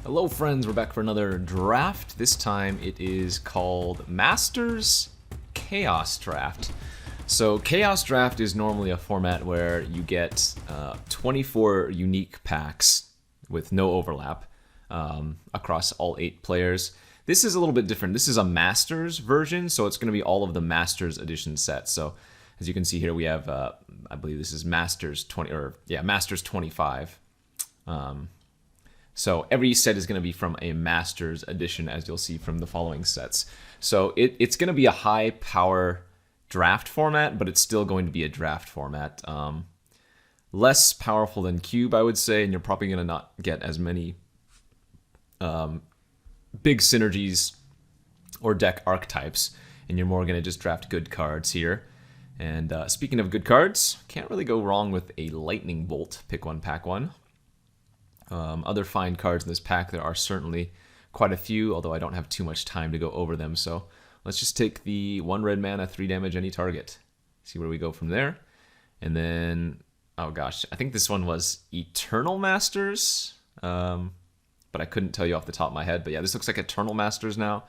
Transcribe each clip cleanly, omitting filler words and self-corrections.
Hello friends, we're back for another draft. This time it is called Masters Chaos Draft. So Chaos Draft is normally a format where you get 24 unique packs with no overlap across all 8 players. This is a little bit different. This is a Masters version, so it's going to be all of the Masters edition sets. So as you can see here, we have, I believe this is Masters 20, or yeah, Masters 25. So every set is going to be from a Masters edition, as you'll see from the following sets. So it's going to be a high power draft format, but it's still going to be a draft format. Less powerful than Cube, I would say, and you're probably going to not get as many big synergies or deck archetypes, and you're more going to just draft good cards here. And speaking of good cards, can't really go wrong with a Lightning Bolt. Pick one, pack one. Other fine cards in this pack, there are certainly quite a few, although I don't have too much time to go over them. So let's just take the 1 red mana, 3 damage, any target. See where we go from there. And then, oh gosh, I think this one was Eternal Masters, but I couldn't tell you off the top of my head. But yeah, this looks like Eternal Masters now.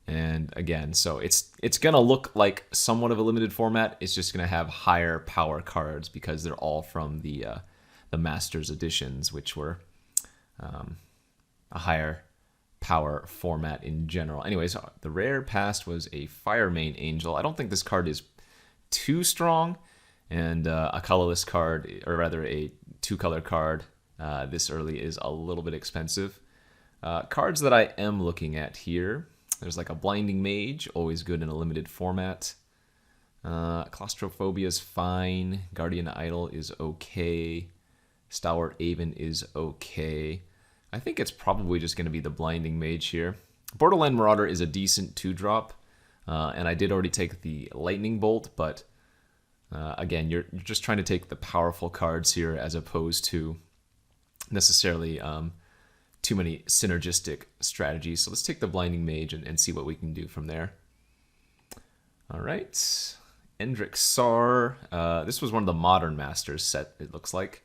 And again, so it's going to look like somewhat of a limited format. It's just going to have higher power cards because they're all from the Masters editions, which were a higher power format in general. Anyways, the rare past was a Firemane Angel. I don't think this card is too strong, and a colorless card, or rather a 2-color card this early is a little bit expensive. Cards that I am looking at here, there's like a Blinding Mage, always good in a limited format. Claustrophobia is fine. Guardian Idol is okay. Stalwart Aven is okay. I think it's probably just going to be the Blinding Mage here. Borderland Marauder is a decent 2-drop, and I did already take the Lightning Bolt, but again, you're just trying to take the powerful cards here as opposed to necessarily too many synergistic strategies. So let's take the Blinding Mage and see what we can do from there. All right, Endrick Sar. This was one of the Modern Masters set, it looks like.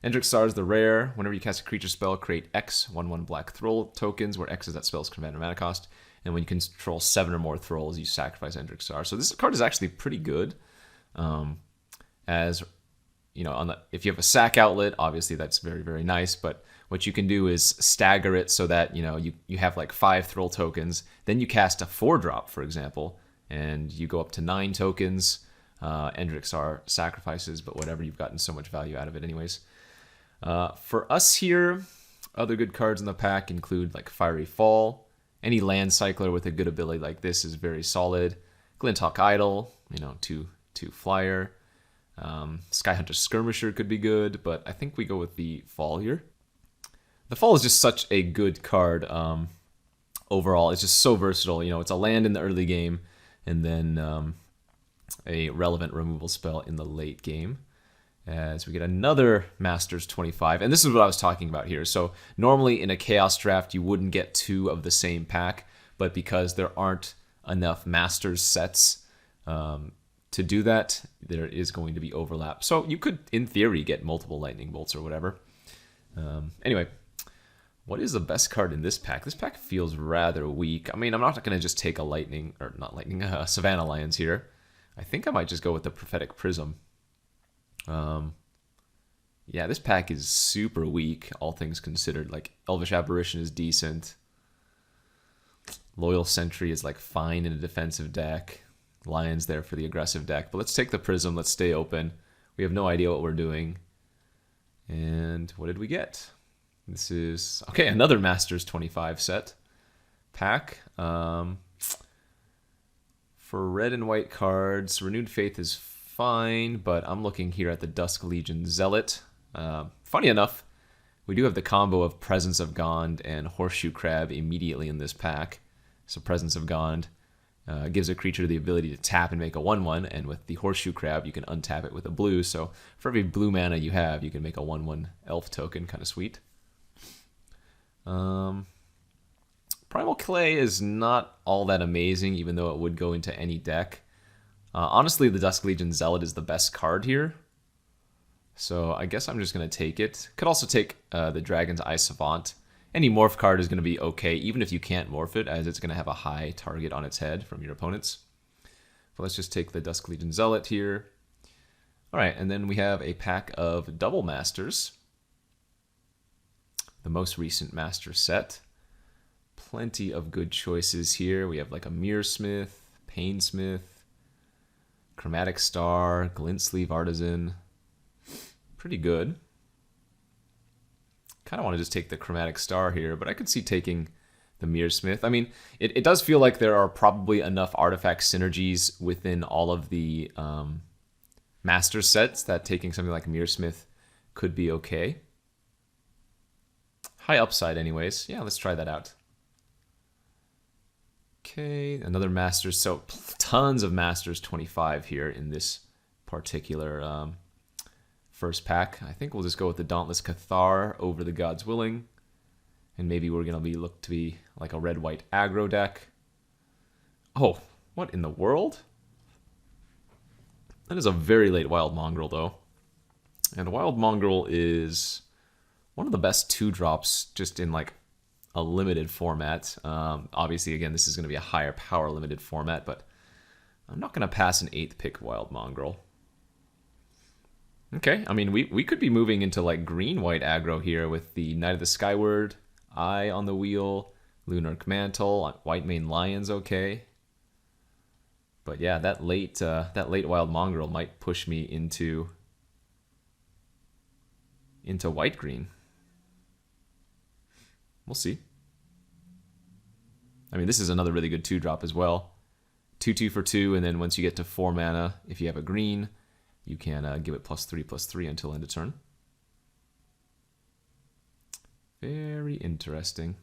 Endrick Sar is the rare. Whenever you cast a creature spell, create X 1/1 black Thrall tokens, where X is that spell's commander mana cost. And when you control 7 or more Thralls, you sacrifice Endrick Sar. So this card is actually pretty good. As you know, if you have a sack outlet, obviously that's very, very nice. But what you can do is stagger it so that you have like 5 Thrall tokens. Then you cast a 4-drop, for example, and you go up to 9 tokens. Endrick Sar sacrifices, but whatever, you've gotten so much value out of it anyways. For us here, other good cards in the pack include like Fiery Fall. Any land cycler with a good ability like this is very solid. Glinthawk Idol, 2 flyer. Skyhunter Skirmisher could be good, but I think we go with the Fall here. The Fall is just such a good card overall. It's just so versatile. It's a land in the early game, and then a relevant removal spell in the late game. As we get another Masters 25, and this is what I was talking about here. So normally in a Chaos Draft, you wouldn't get 2 of the same pack, but because there aren't enough Masters sets to do that, there is going to be overlap. So you could, in theory, get multiple Lightning Bolts or whatever. Anyway, what is the best card in this pack? This pack feels rather weak. I mean, I'm not going to just take a Savannah Lions here. I think I might just go with the Prophetic Prism. Yeah, this pack is super weak, all things considered. Like, Elvish Apparition is decent. Loyal Sentry is like fine in a defensive deck. Lion's there for the aggressive deck. But let's take the Prism, let's stay open. We have no idea what we're doing. And what did we get? This is, okay, another Masters 25 set pack. For red and white cards, Renewed Faith is fine, but I'm looking here at the Dusk Legion Zealot. Funny enough, we do have the combo of Presence of Gond and Horseshoe Crab immediately in this pack. So Presence of Gond gives a creature the ability to tap and make a 1/1, and with the Horseshoe Crab, you can untap it with a blue. So for every blue mana you have, you can make a 1/1 elf token, kind of sweet. Primal Clay is not all that amazing, even though it would go into any deck. Honestly, the Dusk Legion Zealot is the best card here. So I guess I'm just going to take it. Could also take the Dragon's Eye Savant. any morph card is going to be okay, even if you can't morph it, as it's going to have a high target on its head from your opponents. But let's just take the Dusk Legion Zealot here. All right, and then we have a pack of Double Masters, the most recent Master set. Plenty of good choices here. We have like a Mirrorsmith, Painsmith, Chromatic Star, Glint Sleeve Artisan. Pretty good. Kind of want to just take the Chromatic Star here, but I could see taking the Mirrorsmith. I mean, it does feel like there are probably enough artifact synergies within all of the Master sets that taking something like Mirrorsmith could be okay. High upside anyways. Yeah, let's try that out. Okay, another Masters. So tons of Masters 25 here in this particular first pack. I think we'll just go with the Dauntless Cathar over the God's Willing. And maybe we're going to look to be like a red-white aggro deck. Oh, what in the world? That is a very late Wild Mongrel, though. And Wild Mongrel is one of the best 2-drops just in like a limited format. Obviously, again, this is going to be a higher power limited format, but I'm not going to pass an 8th pick Wild Mongrel. Okay, I mean, we could be moving into like green-white aggro here with the Knight of the Skyward, Eye on the wheel, Lunar Mantle, White Mane Lion's okay. But yeah, that late Wild Mongrel might push me into white-green. We'll see. I mean, this is another really good 2-drop as well. 2/2 for 2, and then once you get to 4 mana, if you have a green, you can give it +3/+3 until end of turn. Very interesting.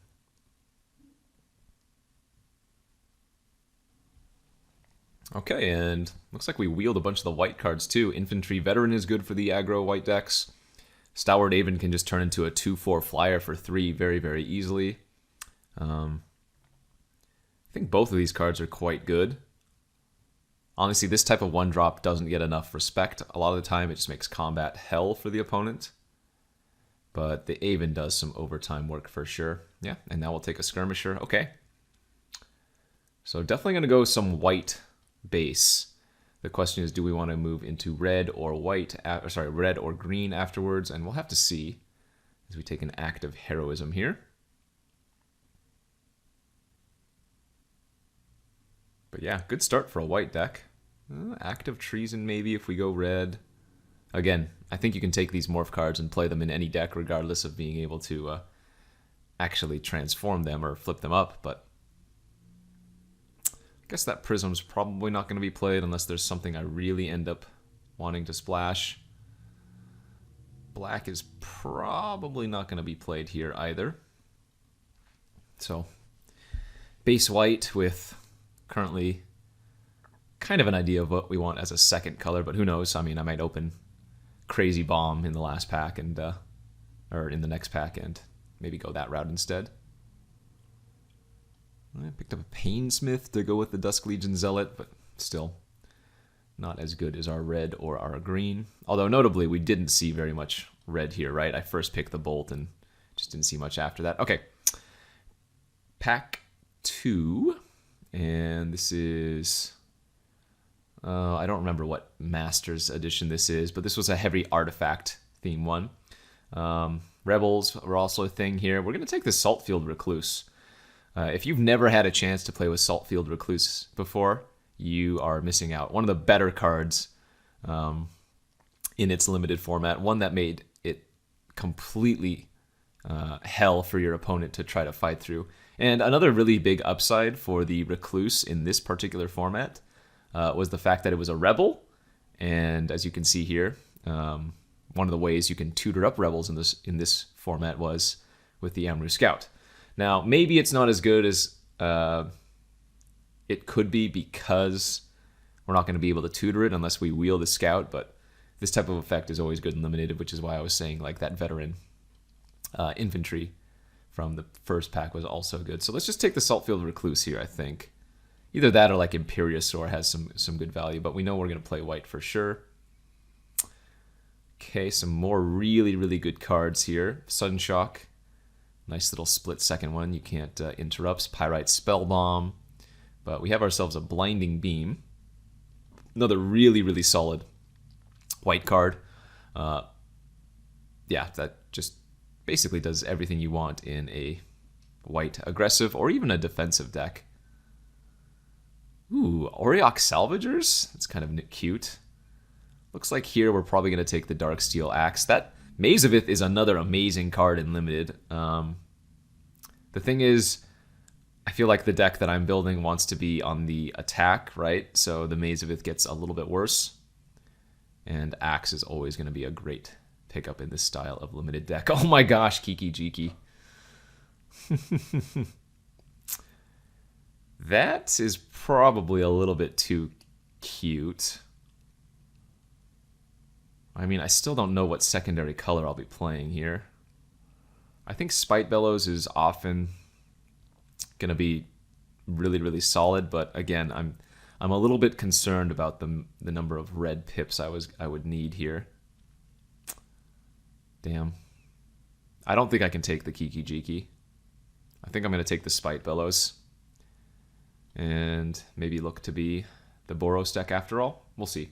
Okay, and looks like we wheeled a bunch of the white cards too. Infantry Veteran is good for the aggro white decks. Stalwart Aven can just turn into a 2/4 flyer for 3 very, very easily. I think both of these cards are quite good. Honestly, this type of 1-drop doesn't get enough respect. A lot of the time, it just makes combat hell for the opponent. But the Aven does some overtime work for sure. Yeah, and now we'll take a Skirmisher. Okay. So definitely going to go some white base. The question is, do we want to move into red or white? Red or green afterwards? And we'll have to see as we take an active heroism here. But yeah, good start for a white deck. Active Treason maybe if we go red. Again, I think you can take these morph cards and play them in any deck regardless of being able to actually transform them or flip them up, but I guess that Prism's probably not going to be played unless there's something I really end up wanting to splash. Black is probably not going to be played here either. So, base white with currently kind of an idea of what we want as a second color, but who knows? I mean, I might open Crazy Bomb in the last pack and or in the next pack and maybe go that route instead. I picked up a Painsmith to go with the Dusk Legion Zealot, but still not as good as our red or our green. Although notably, we didn't see very much red here, right? I first picked the Bolt and just didn't see much after that. Okay, pack 2, and this is I don't remember what Masters edition this is, but this was a heavy artifact theme one. Rebels were also a thing here. We're going to take the Saltfield Recluse. If you've never had a chance to play with Saltfield Recluse before, you are missing out. One of the better cards in its limited format. One that made it completely hell for your opponent to try to fight through. And another really big upside for the Recluse in this particular format was the fact that it was a rebel. And as you can see here, one of the ways you can tutor up rebels in this format was with the Amru Scout. Now, maybe it's not as good as it could be because we're not going to be able to tutor it unless we wheel the Scout, but this type of effect is always good and limited, which is why I was saying like that veteran infantry from the first pack was also good. So let's just take the Saltfield Recluse here, I think. Either that or like Imperiosaur has some good value, but we know we're going to play white for sure. Okay, some more really, really good cards here. Sudden Shock, Nice little split second one. You can't interrupt. Pyrite Spell Bomb. But we have ourselves a Blinding Beam. Another really, really solid white card. Yeah, that just basically does everything you want in a white aggressive or even a defensive deck. Ooh, Auriok Salvagers? That's kind of cute. Looks like here we're probably going to take the Darksteel Axe. That Mazavith is another amazing card in Limited. The thing is, I feel like the deck that I'm building wants to be on the attack, right? So the Mazavith gets a little bit worse. And Axe is always going to be a great pickup in this style of Limited deck. Oh my gosh, Kiki Jiki. That is probably a little bit too cute. I mean, I still don't know what secondary color I'll be playing here. I think Spite Bellows is often going to be really, really solid, but again, I'm a little bit concerned about the number of red pips I would need here. Damn. I don't think I can take the Kiki Jiki. I think I'm going to take the Spite Bellows. And maybe look to be the Boros deck after all. We'll see.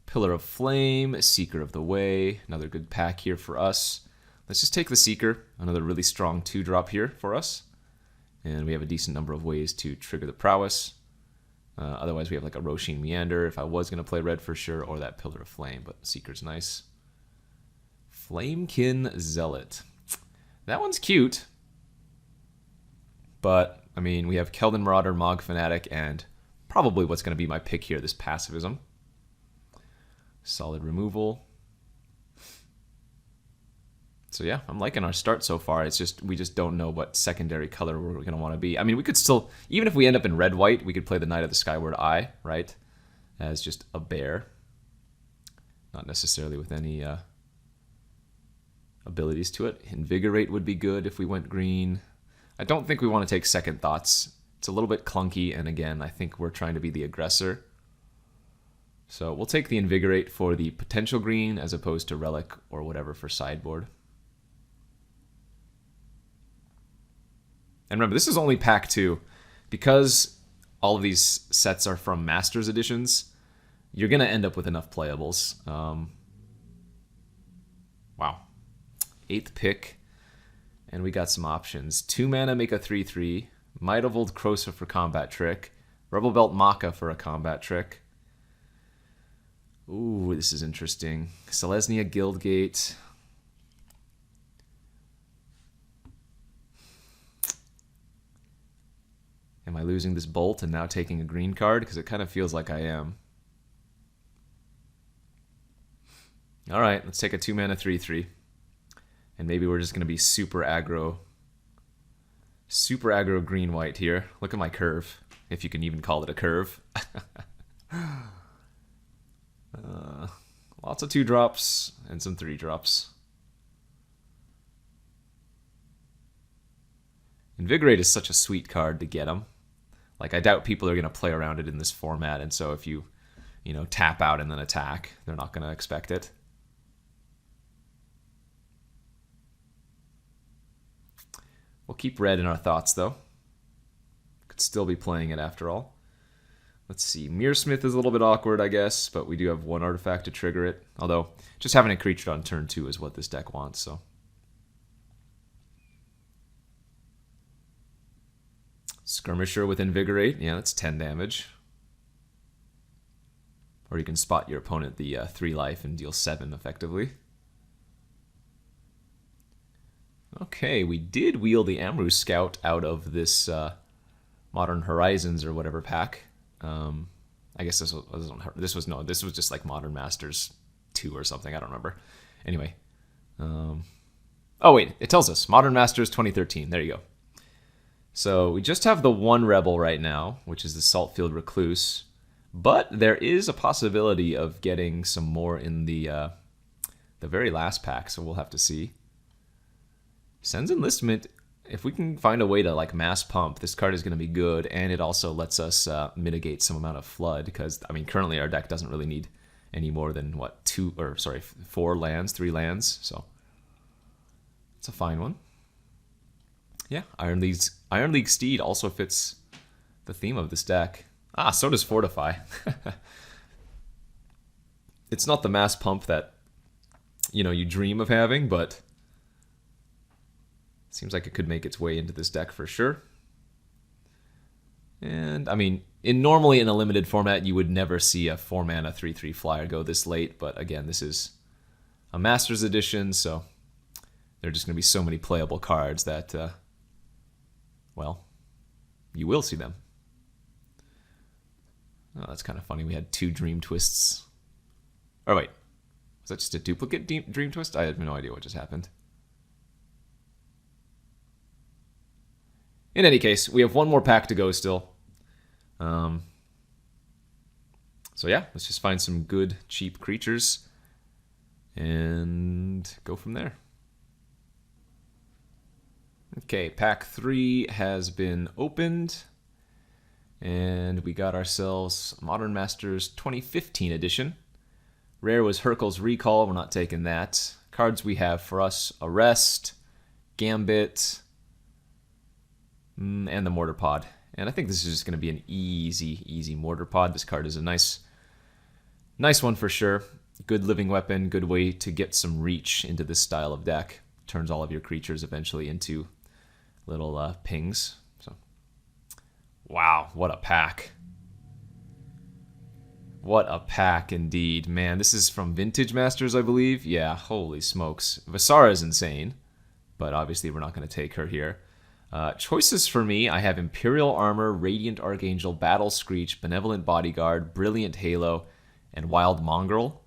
Pillar of Flame, Seeker of the Way. Another good pack here for us. Let's just take the Seeker. Another really strong 2-drop here for us. And we have a decent number of ways to trigger the Prowess. Otherwise, we have like a Roshin Meander if I was going to play red for sure, or that Pillar of Flame, but Seeker's nice. Flamekin Zealot. That one's cute. But, I mean, we have Keldon Marauder, Mog Fanatic, and probably what's going to be my pick here, this Passivism. Solid removal. So yeah, I'm liking our start so far. It's just, we just don't know what secondary color we're going to want to be. I mean, we could still, even if we end up in red-white, we could play the Knight of the Skyward Eye, right? As just a bear. Not necessarily with any abilities to it. Invigorate would be good if we went green. I don't think we want to take Second Thoughts. It's a little bit clunky, and again, I think we're trying to be the aggressor. So we'll take the Invigorate for the potential green as opposed to Relic or whatever for sideboard. And remember, this is only pack 2. Because all of these sets are from Masters editions, you're going to end up with enough playables. Wow. 8th pick. And we got some options. 2 mana, make a 3/3. Might of Old Krosa for combat trick. Rebel Belt Maka for a combat trick. Ooh, this is interesting. Selesnya Guildgate. Am I losing this Bolt and now taking a green card? Because it kind of feels like I am. Alright, let's take a 2 mana 3/3. And maybe we're just going to be super aggro green-white here. Look at my curve, if you can even call it a curve. Lots of 2-drops and some 3-drops. Invigorate is such a sweet card to get them. Like, I doubt people are going to play around it in this format, and so if you tap out and then attack, they're not going to expect it. We'll keep red in our thoughts, though. Could still be playing it after all. Let's see. Mirrorsmith is a little bit awkward, I guess, but we do have 1 artifact to trigger it. Although, just having a creature on turn 2 is what this deck wants, so. Skirmisher with Invigorate. Yeah, that's 10 damage. Or you can spot your opponent the 3 life and deal 7 effectively. Okay, we did wheel the Amru Scout out of this Modern Horizons or whatever pack. I guess this was just like Modern Masters 2 or something. I don't remember. Anyway. Oh, wait. It tells us. Modern Masters 2013. There you go. So we just have the 1 Rebel right now, which is the Saltfield Recluse. But there is a possibility of getting some more in the very last pack, so we'll have to see. Sends Enlistment, if we can find a way to like mass pump, this card is going to be good, and it also lets us mitigate some amount of flood, because, I mean, currently our deck doesn't really need any more than, what, 3 lands, so it's a fine one. Yeah, Iron League Steed also fits the theme of this deck. Ah, so does Fortify. It's not the mass pump that, you know, you dream of having, but seems like it could make its way into this deck for sure. And, I mean, normally in a limited format, you would never see a 4-mana 3/3 flyer go this late, but again, this is a Masters Edition, so there are just going to be so many playable cards that, well, you will see them. Oh, that's kind of funny. We had 2 Dream Twists. Oh, wait. Was that just a duplicate Dream Twist? I have no idea what just happened. In any case, we have one more pack to go still. So yeah, let's just find some good, cheap creatures and go from there. Okay, pack 3 has been opened. And we got ourselves Modern Masters 2015 edition. Rare was Hercule's Recall. We're not taking that. Cards we have for us: Arrest, Gambit, and the Mortar Pod. And I think this is just going to be an easy Mortar Pod. This card is a nice one for sure. Good living weapon, good way to get some reach into this style of deck. Turns all of your creatures eventually into little pings. So, wow, what a pack. What a pack indeed. Man, this is from Vintage Masters, I believe. Yeah, holy smokes. Vasara is insane, but obviously we're not going to take her here. Choices for me, I have Imperial Armor, Radiant Archangel, Battle Screech, Benevolent Bodyguard, Brilliant Halo, and Wild Mongrel.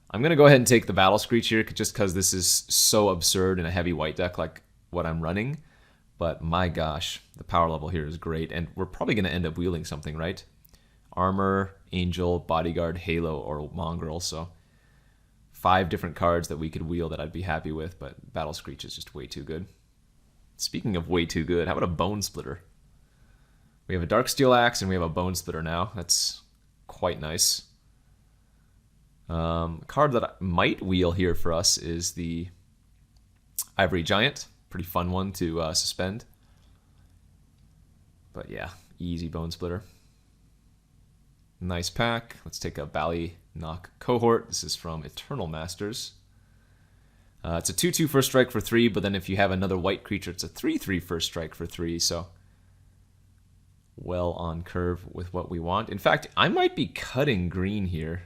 I'm going to go ahead and take the Battle Screech here just because this is so absurd in a heavy white deck like what I'm running. But my gosh, the power level here is great, and we're probably going to end up wielding something, right? Armor, Angel, Bodyguard, Halo, or Mongrel, so 5 different cards that we could wield that I'd be happy with, but Battle Screech is just way too good. Speaking of way too good, how about a Bone Splitter? We have a Darksteel Axe and we have a Bone Splitter now. That's quite nice. Card that I might wheel here for us is the Ivory Giant. Pretty fun one to suspend. But yeah, easy Bone Splitter. Nice pack. Let's take a Bally Knock Cohort. This is from Eternal Masters. It's a 2/2 first strike for 3, but then if you have another white creature, it's a 3/3 first strike for 3, so well on curve with what we want. In fact, I might be cutting green here.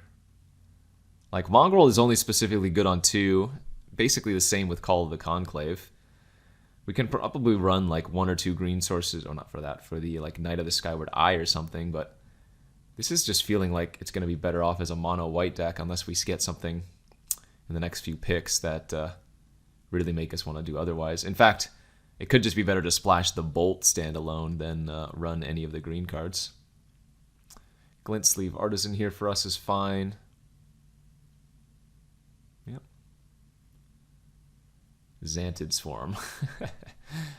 Like, Mongrel is only specifically good on 2, basically the same with Call of the Conclave. We can probably run like 1 or 2 green sources, or not for that, for the like Knight of the Skyward Eye or something, but this is just feeling like it's going to be better off as a mono white deck unless we get something in the next few picks that really make us want to do otherwise. In fact, it could just be better to splash the Bolt standalone than run any of the green cards. Glint Sleeve Artisan here for us is fine. Yep. Xantid Swarm.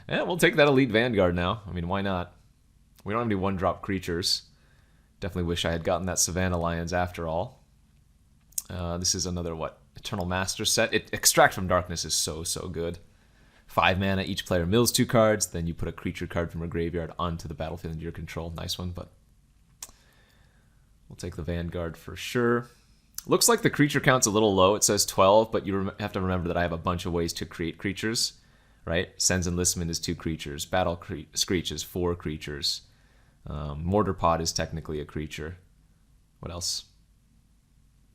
Yeah, we'll take that Elite Vanguard now. I mean, why not? We don't have any 1-drop creatures. Definitely wish I had gotten that Savannah Lions after all. This is another, Eternal Master set. Extract from Darkness is so good. 5 mana, each player mills 2 cards, then you put a creature card from a graveyard onto the battlefield under your control. Nice one, but we'll take the Vanguard for sure. Looks like the creature count's a little low. It says 12, but you have to remember that I have a bunch of ways to create creatures, right? Sen's Enlistment is 2 creatures. Battle Screech is 4 creatures. Mortar Pod is technically a creature. What else?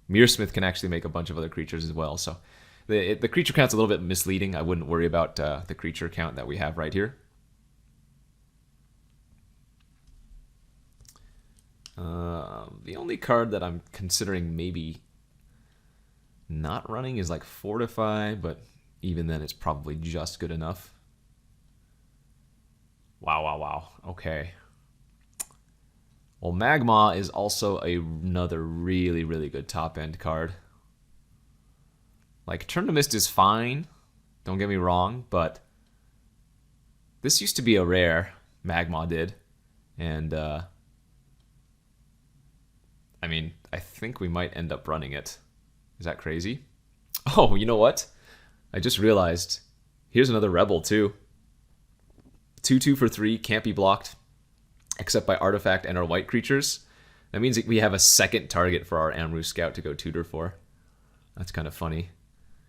Mearsmith can actually make a bunch of other creatures as well. So the creature count's a little bit misleading. I wouldn't worry about the creature count that we have right here. The only card that I'm considering maybe not running is like Fortify, but even then it's probably just good enough. Wow. Okay. Well, Magma is also another really good top-end card. Like, Turn to Mist is fine, don't get me wrong, but this used to be a rare, Magma did, and, I mean, I think we might end up running it. Is that crazy? Oh, you know what? I just realized, here's another Rebel, too. 2/2 for 3, can't be blocked except by artifact and our white creatures. That means we have a second target for our Amru Scout to go tutor for. That's kind of funny.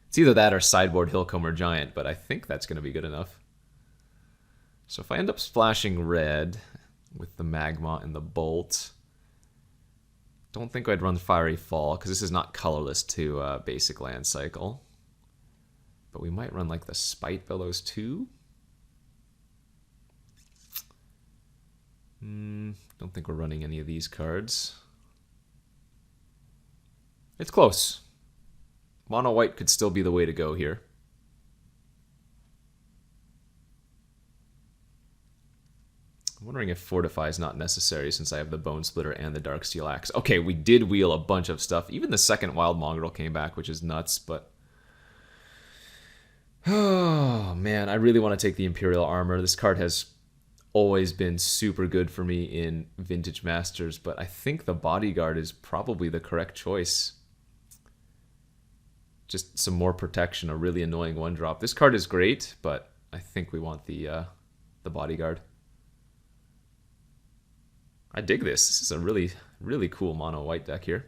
It's either that or sideboard Hillcomber Giant, but I think that's going to be good enough. So if I end up splashing red with the Magma and the Bolt, don't think I'd run Fiery Fall, because this is not colorless to basic land cycle. But we might run like the Spite Bellows too. Don't think we're running any of these cards. It's close. Mono white could still be the way to go here. I'm wondering if Fortify is not necessary since I have the Bone Splitter and the Darksteel Axe. Okay, we did wheel a bunch of stuff. Even the second Wild Mongrel came back, which is nuts, but... Oh, man, I really want to take the Imperial Armor. This card has always been super good for me in Vintage Masters, but I think the Bodyguard is probably the correct choice. Just some more protection, a really annoying 1-drop. This card is great, but I think we want the Bodyguard. I dig this. This is a really, really cool mono white deck here.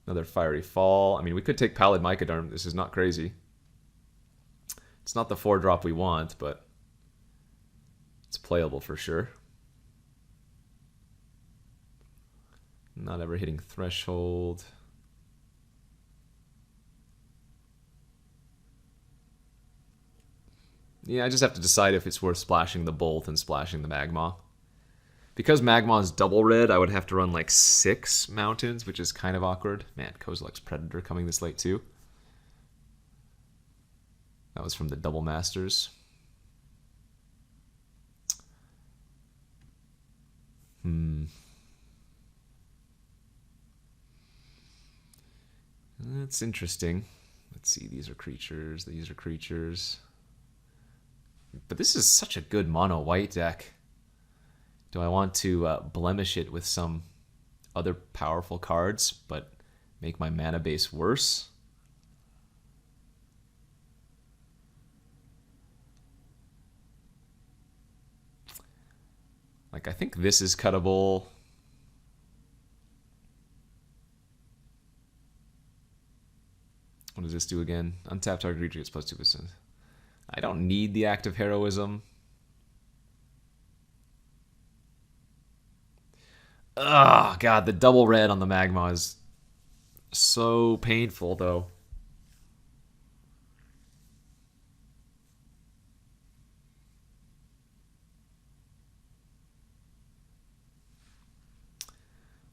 Another Fiery Fall. I mean, we could take Pallid Mycoderm. This is not crazy. It's not the 4-drop we want, but it's playable for sure. Not ever hitting Threshold. Yeah, I just have to decide if it's worth splashing the Bolt and splashing the Magma. Because Magma is double red, I would have to run like 6 mountains, which is kind of awkward. Man, Kozilek's Predator coming this late too. That was from the Double Masters. That's interesting. Let's see, these are creatures, these are creatures. But this is such a good mono white deck. Do I want to blemish it with some other powerful cards, but make my mana base worse? Like, I think this is cuttable. What does this do again? Untap target creature gets plus 2%. I don't need the Act of Heroism. Oh, God, the double red on the Magma is so painful, though.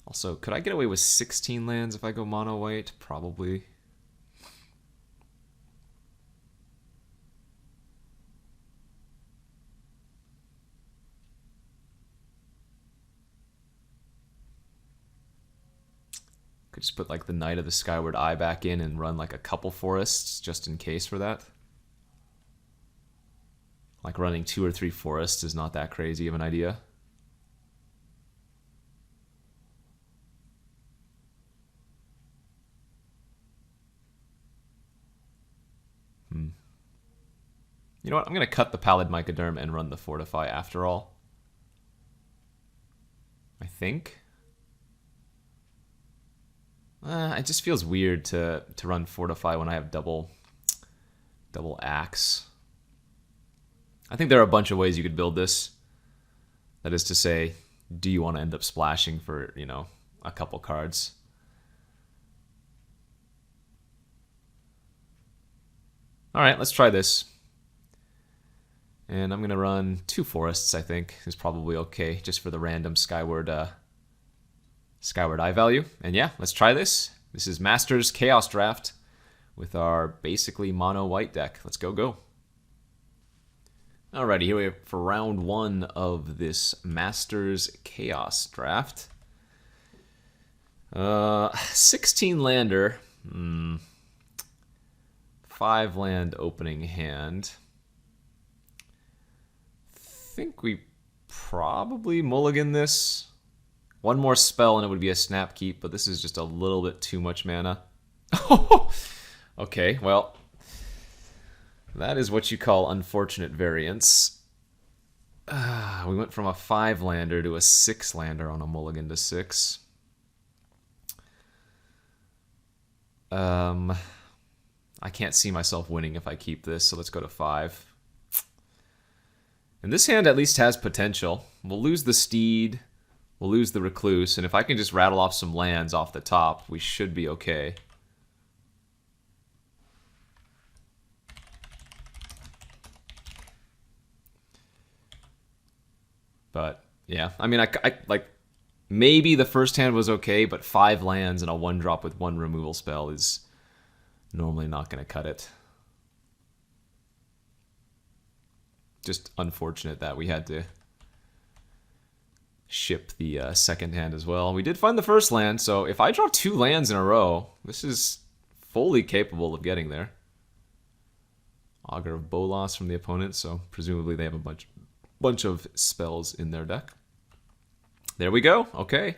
Also, could I get away with 16 lands if I go mono white? Probably. Could just put like the Knight of the Skyward Eye back in and run like a couple forests just in case for that. Like running 2 or 3 forests is not that crazy of an idea. You know what? I'm going to cut the Pallid Mycoderm and run the Fortify after all. I think. It just feels weird to run Fortify when I have double Axe. I think there are a bunch of ways you could build this. That is to say, do you want to end up splashing for, you know, a couple cards? Alright, let's try this. And I'm going to run 2 forests, I think, is probably okay, just for the random Skyward Eye value. And yeah, let's try this. This is Masters Chaos Draft with our basically mono white deck. Let's go. Alrighty, here we are for round 1 of this Masters Chaos Draft. 16 lander. 5 land opening hand. I think we probably mulligan this. 1 more spell and it would be a snap keep, but this is just a little bit too much mana. Okay, well, that is what you call unfortunate variance. We went from a 5-lander to a 6-lander on a mulligan to 6. I can't see myself winning if I keep this, so let's go to 5. And this hand at least has potential. We'll lose the Steed, we'll lose the Recluse, and if I can just rattle off some lands off the top, we should be okay. But yeah, I mean, I like maybe the first hand was okay, but 5 lands and a 1-drop with 1 removal spell is normally not going to cut it. Just unfortunate that we had to ship the second hand as well. We did find the first land, so if I draw 2 lands in a row, this is fully capable of getting there. Augur of Bolas from the opponent, so presumably they have a bunch of spells in their deck. There we go. Okay.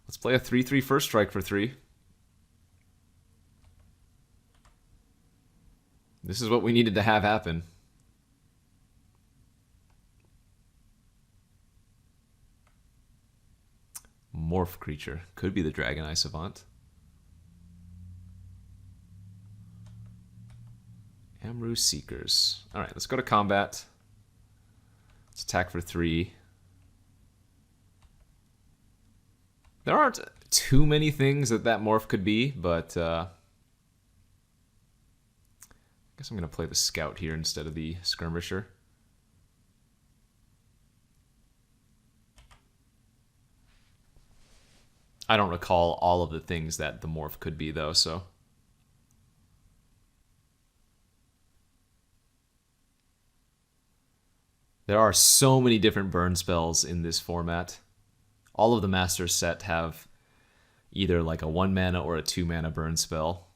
Let's play a 3/3 first strike for 3. This is what we needed to have happen. Morph creature. Could be the Dragon Eye Savant. Amru Seekers. Alright, let's go to combat. Let's attack for 3. There aren't too many things that morph could be, but I guess I'm going to play the Scout here instead of the Skirmisher. I don't recall all of the things that the morph could be, though, so... There are so many different burn spells in this format. All of the Master set have either like a 1-mana or a 2-mana burn spell.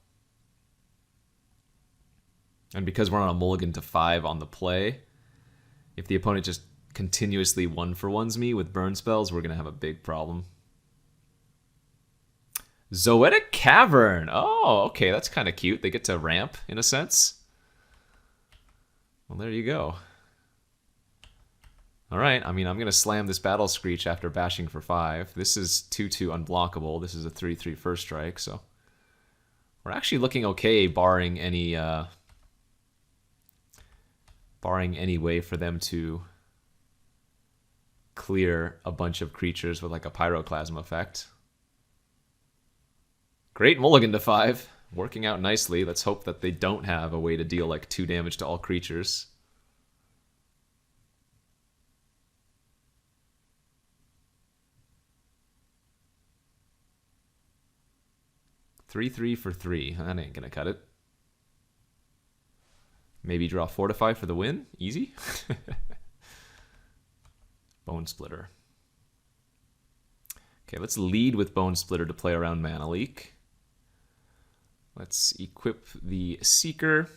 And because we're on a mulligan to 5 on the play, if the opponent just continuously 1-for-1s me with burn spells, we're going to have a big problem. Zoetic Cavern! Oh, okay, that's kind of cute. They get to ramp, in a sense. Well, there you go. Alright, I mean, I'm going to slam this Battle Screech after bashing for 5. This is 2/2 unblockable. This is a 3/3 first strike, so... We're actually looking okay, barring any way for them to clear a bunch of creatures with like a Pyroclasm effect. Great mulligan to 5. Working out nicely. Let's hope that they don't have a way to deal like 2 damage to all creatures. Three for 3. That ain't gonna cut it. Maybe draw Fortify for the win. Easy. Bone Splitter. Okay, let's lead with Bone Splitter to play around Mana Leak. Let's equip the Seeker.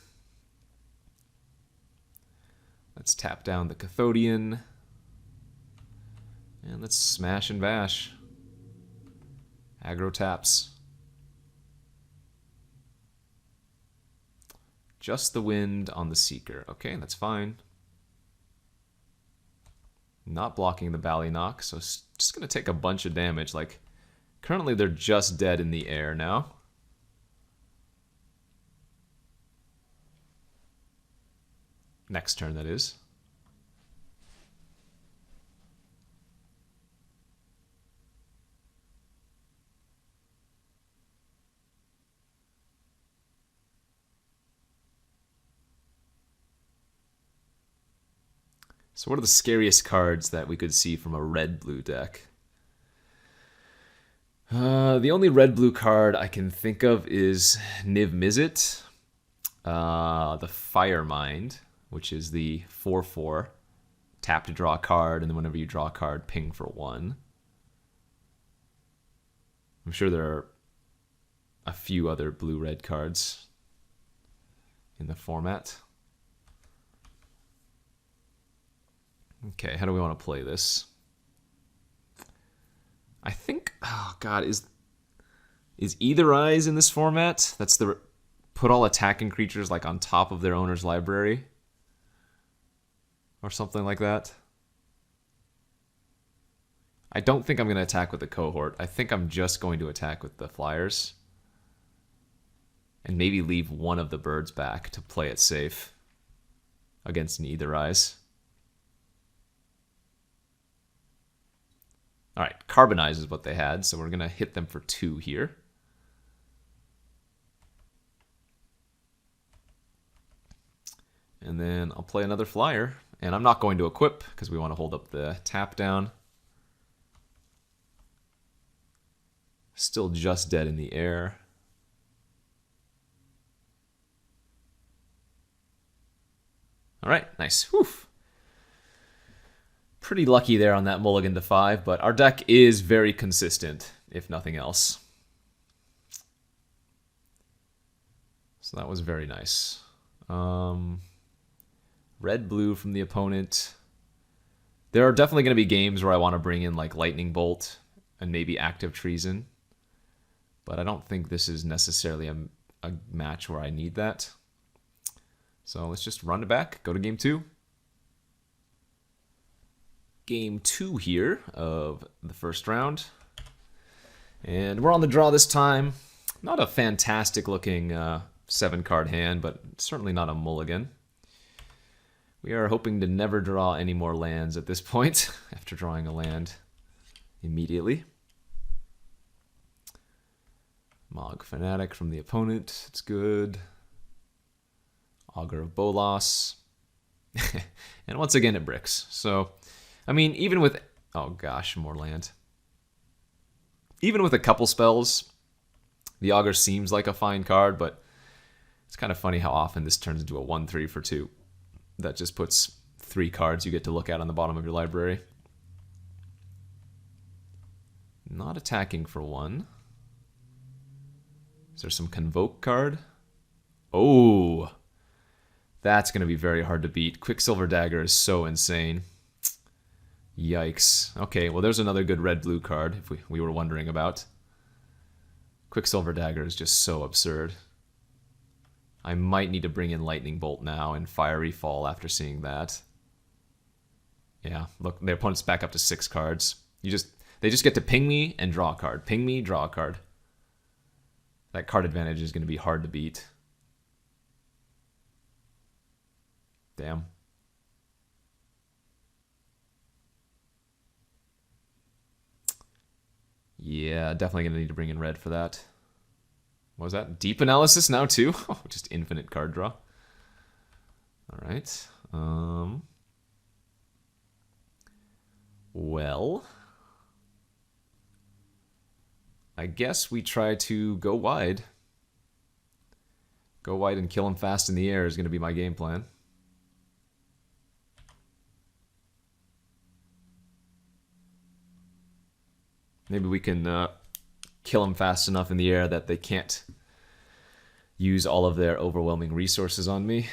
Let's tap down the Cathodian. And let's smash and bash. Aggro taps. Just the wind on the Seeker. Okay, that's fine. Not blocking the Ballynock, so it's just going to take a bunch of damage. Like, currently they're just dead in the air now. Next turn, that is. So what are the scariest cards that we could see from a red-blue deck? The only red-blue card I can think of is Niv Mizzet, the Firemind, which is the 4/4. Tap to draw a card, and then whenever you draw a card, ping for 1. I'm sure there are a few other blue-red cards in the format. Okay, how do we want to play this? I think, oh god, is Either Eyes in this format? That's the put all attacking creatures like on top of their owner's library. or something like that. I don't think I'm going to attack with the cohort. I think I'm just going to attack with the flyers. And maybe leave one of the birds back to play it safe against neither eyes. All right, Carbonize is what they had, so we're going to hit them for 2 here. And then I'll play another flyer, and I'm not going to equip because we want to hold up the tap down. Still just dead in the air. All right, nice. Whew. Pretty lucky there on that mulligan to 5, but our deck is very consistent, if nothing else. So that was very nice. Red-blue from the opponent. There are definitely going to be games where I want to bring in like Lightning Bolt and maybe Active Treason, but I don't think this is necessarily a match where I need that. So let's just run it back, go to game 2. Game 2 here of the first round. And we're on the draw this time. Not a fantastic looking 7-card hand, but certainly not a mulligan. We are hoping to never draw any more lands at this point after drawing a land immediately. Mog Fanatic from the opponent, it's good. Augur of Bolas. And once again it bricks. So, I mean, even with... Oh gosh, more land. Even with a couple spells, the Augur seems like a fine card, but it's kind of funny how often this turns into a 1/3 for 2. That just puts 3 cards you get to look at on the bottom of your library. Not attacking for 1. Is there some Convoke card? Oh! That's going to be very hard to beat. Quicksilver Dagger is so insane. Yikes. Okay, well there's another good red-blue card if we were wondering about. Quicksilver Dagger is just so absurd. I might need to bring in Lightning Bolt now and Fiery Fall after seeing that. Yeah, look, their opponent's back up to 6 cards. They just get to ping me and draw a card. Ping me, draw a card. That card advantage is going to be hard to beat. Damn. Yeah, definitely going to need to bring in red for that. What was that? Deep Analysis now too? Oh, just infinite card draw. All right. Well, I guess we try to go wide. Go wide and kill him fast in the air is going to be my game plan. Maybe we can kill them fast enough in the air that they can't use all of their overwhelming resources on me.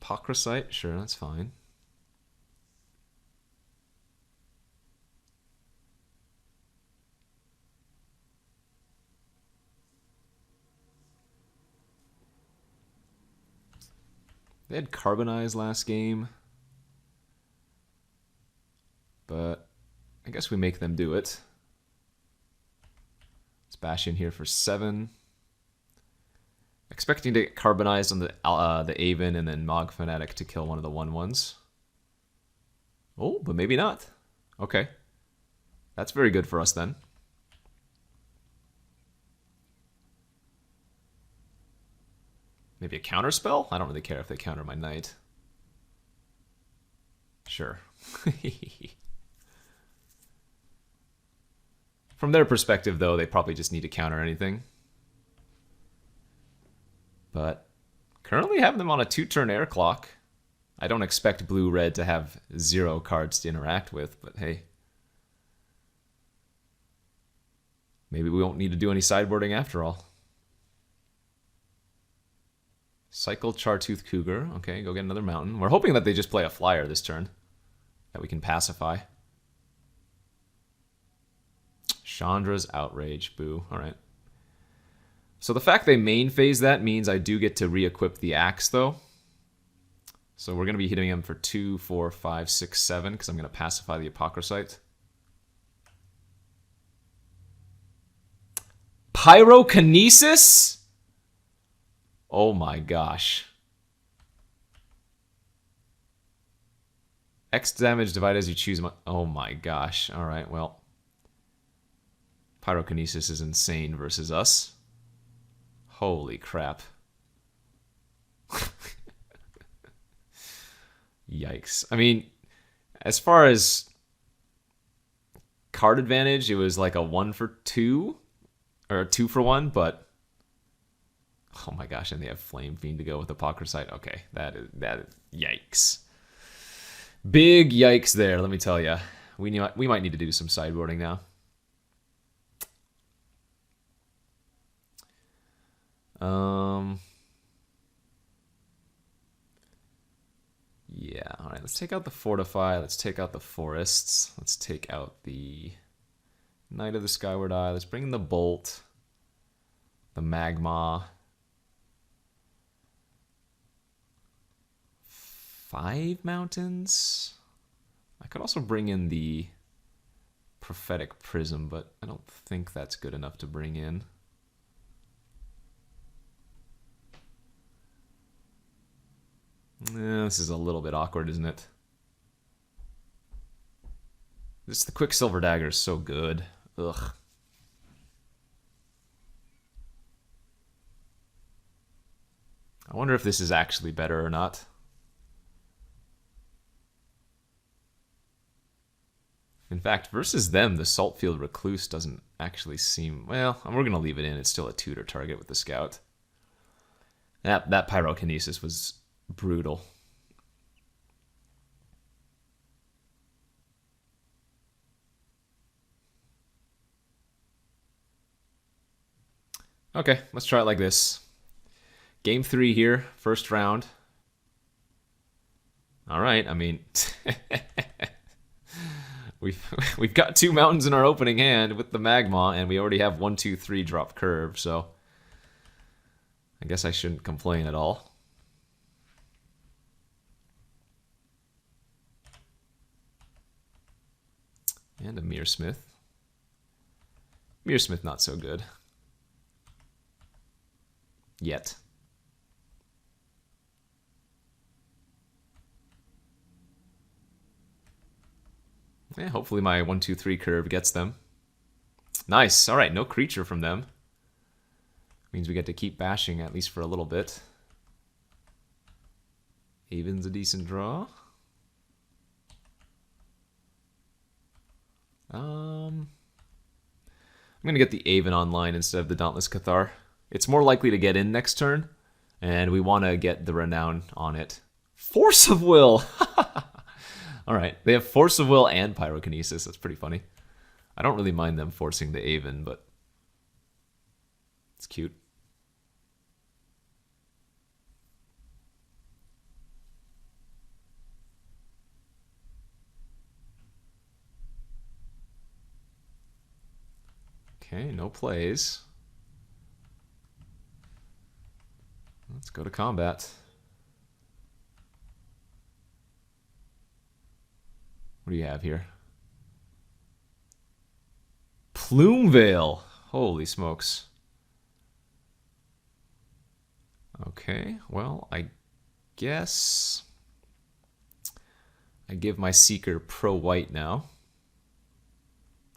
Apocryphite? Sure, that's fine. They had Carbonize last game. But I guess we make them do it. Let's bash in here for 7. Expecting to get Carbonized on the Aven and then Mog Fanatic to kill one of the 1/1s. Oh, but maybe not. Okay. That's very good for us then. Maybe a counter spell? I don't really care if they counter my knight. Sure. From their perspective, though, they probably just need to counter anything. But currently have them on a 2-turn air clock. I don't expect blue-red to have 0 cards to interact with, but hey. Maybe we won't need to do any sideboarding after all. Cycle Chartooth Cougar. Okay, go get another mountain. We're hoping that they just play a flyer this turn that we can pacify. Chandra's Outrage. Boo. All right. So the fact they main phase that means I do get to re-equip the axe, though. So we're going to be hitting him for 2, 4, 5, 6, 7, because I'm going to pacify the Apocryphite. Pyrokinesis? Oh my gosh. X damage divided as you choose. Oh my gosh. Alright, well. Pyrokinesis is insane versus us. Holy crap. Yikes. I mean, as far as card advantage, it was like a 1 for 2. Or a 2 for 1, but... Oh my gosh, and they have Flame Fiend to go with Apocryphite. Okay, that is yikes. Big yikes there, let me tell you. We might need to do some sideboarding now. Yeah, alright, let's take out the Fortify, let's take out the Forests, let's take out the Knight of the Skyward Eye, let's bring in the Bolt, the Magma. 5 mountains? I could also bring in the Prophetic Prism, but I don't think that's good enough to bring in. This is a little bit awkward, isn't it? The Quicksilver Dagger is so good. Ugh. I wonder if this is actually better or not. In fact, versus them, the Saltfield Recluse doesn't actually seem... Well, we're going to leave it in. It's still a tutor target with the Scout. That Pyrokinesis was brutal. Okay, let's try it like this. Game 3 here, first round. Alright, I mean... We've got 2 mountains in our opening hand with the Magma, and we already have 1, 2, 3 drop curve, so I guess I shouldn't complain at all. And a Mearsmith. Mearsmith not so good. Yet. Yeah, hopefully my 1, 2, 3 curve gets them. Nice. Alright, no creature from them. Means we get to keep bashing at least for a little bit. Haven's a decent draw. I'm going to get the Aven online instead of the Dauntless Cathar. It's more likely to get in next turn, and we want to get the Renown on it. Force of Will! Alright, they have Force of Will and Pyrokinesis. That's pretty funny. I don't really mind them forcing the Aven, but it's cute. Okay, no plays. Let's go to combat. What do you have here? Plumeveil. Holy smokes. Okay, well, I guess I give my Seeker pro-white now.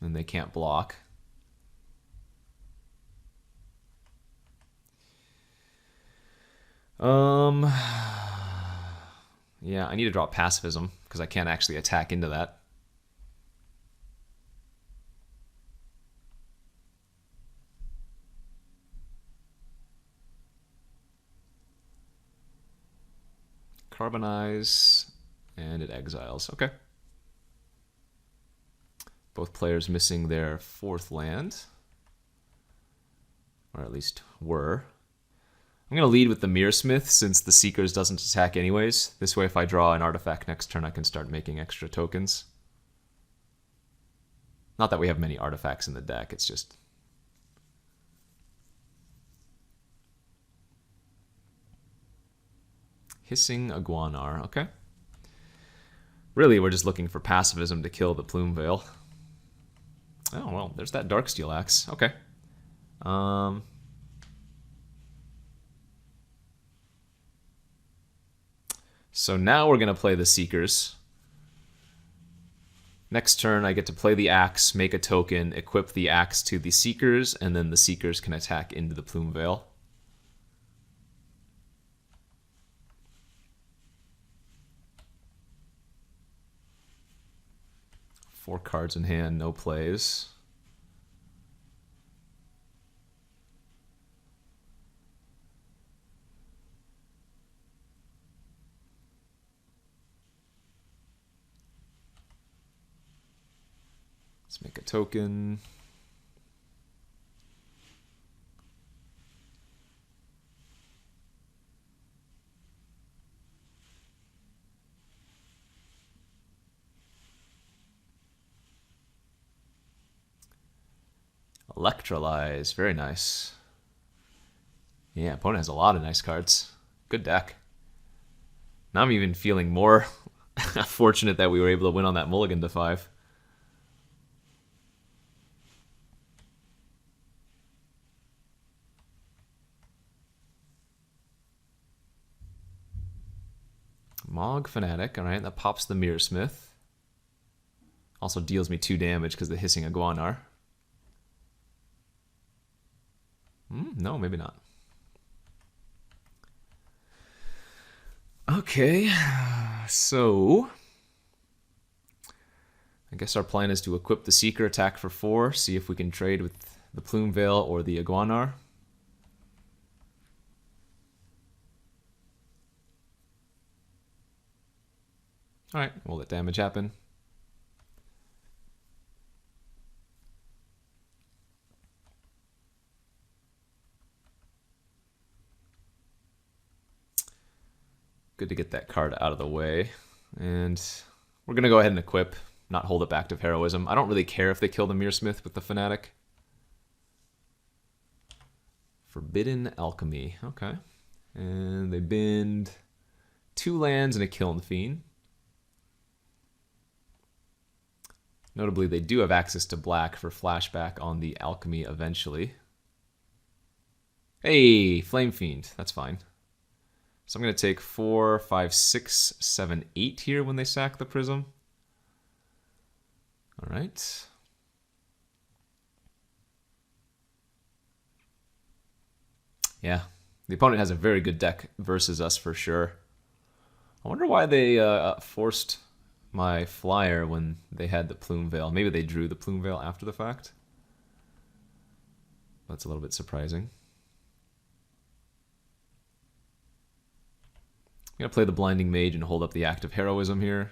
And they can't block. Yeah, I need to drop Pacifism, because I can't actually attack into that. Carbonize, and it exiles. Okay. Both players missing their 4th land. Or at least were. I'm going to lead with the Mearsmith since the Seekers doesn't attack anyways. This way if I draw an artifact next turn I can start making extra tokens. Not that we have many artifacts in the deck, it's just... Hissing Iguanar, okay. Really, we're just looking for pacifism to kill the Plume Veil. Oh, well, there's that Darksteel Axe. Okay. So now we're going to play the Seekers. Next turn, I get to play the Axe, make a token, equip the Axe to the Seekers, and then the Seekers can attack into the Plume Veil. Four cards in hand, no plays. Let's make a token. Electrolyze, very nice. Yeah, opponent has a lot of nice cards. Good deck. Now I'm even feeling more fortunate that we were able to win on that mulligan to 5. Mog Fanatic, alright, that pops the Mirror Smith. Also deals me 2 damage because the Hissing Iguanar. No, maybe not. Okay, so I guess our plan is to equip the Seeker, attack for 4, see if we can trade with the Plume Veil or the Iguanar. Alright, we'll let damage happen. Good to get that card out of the way. And we're going to go ahead and equip, not hold up active heroism. I don't really care if they kill the Mirror Smith with the Fanatic. Forbidden Alchemy, okay. And they bend 2 lands and a Kiln Fiend. Notably, they do have access to black for flashback on the Alchemy eventually. Hey, Flame Fiend, that's fine. So I'm going to take 4, 5, 6, 7, 8 here when they sack the Prism. All right. Yeah, the opponent has a very good deck versus us for sure. I wonder why they forced my flyer when they had the Plume Veil. Maybe they drew the Plume Veil after the fact. That's a little bit surprising. I'm going to play the Blinding Mage and hold up the active heroism here.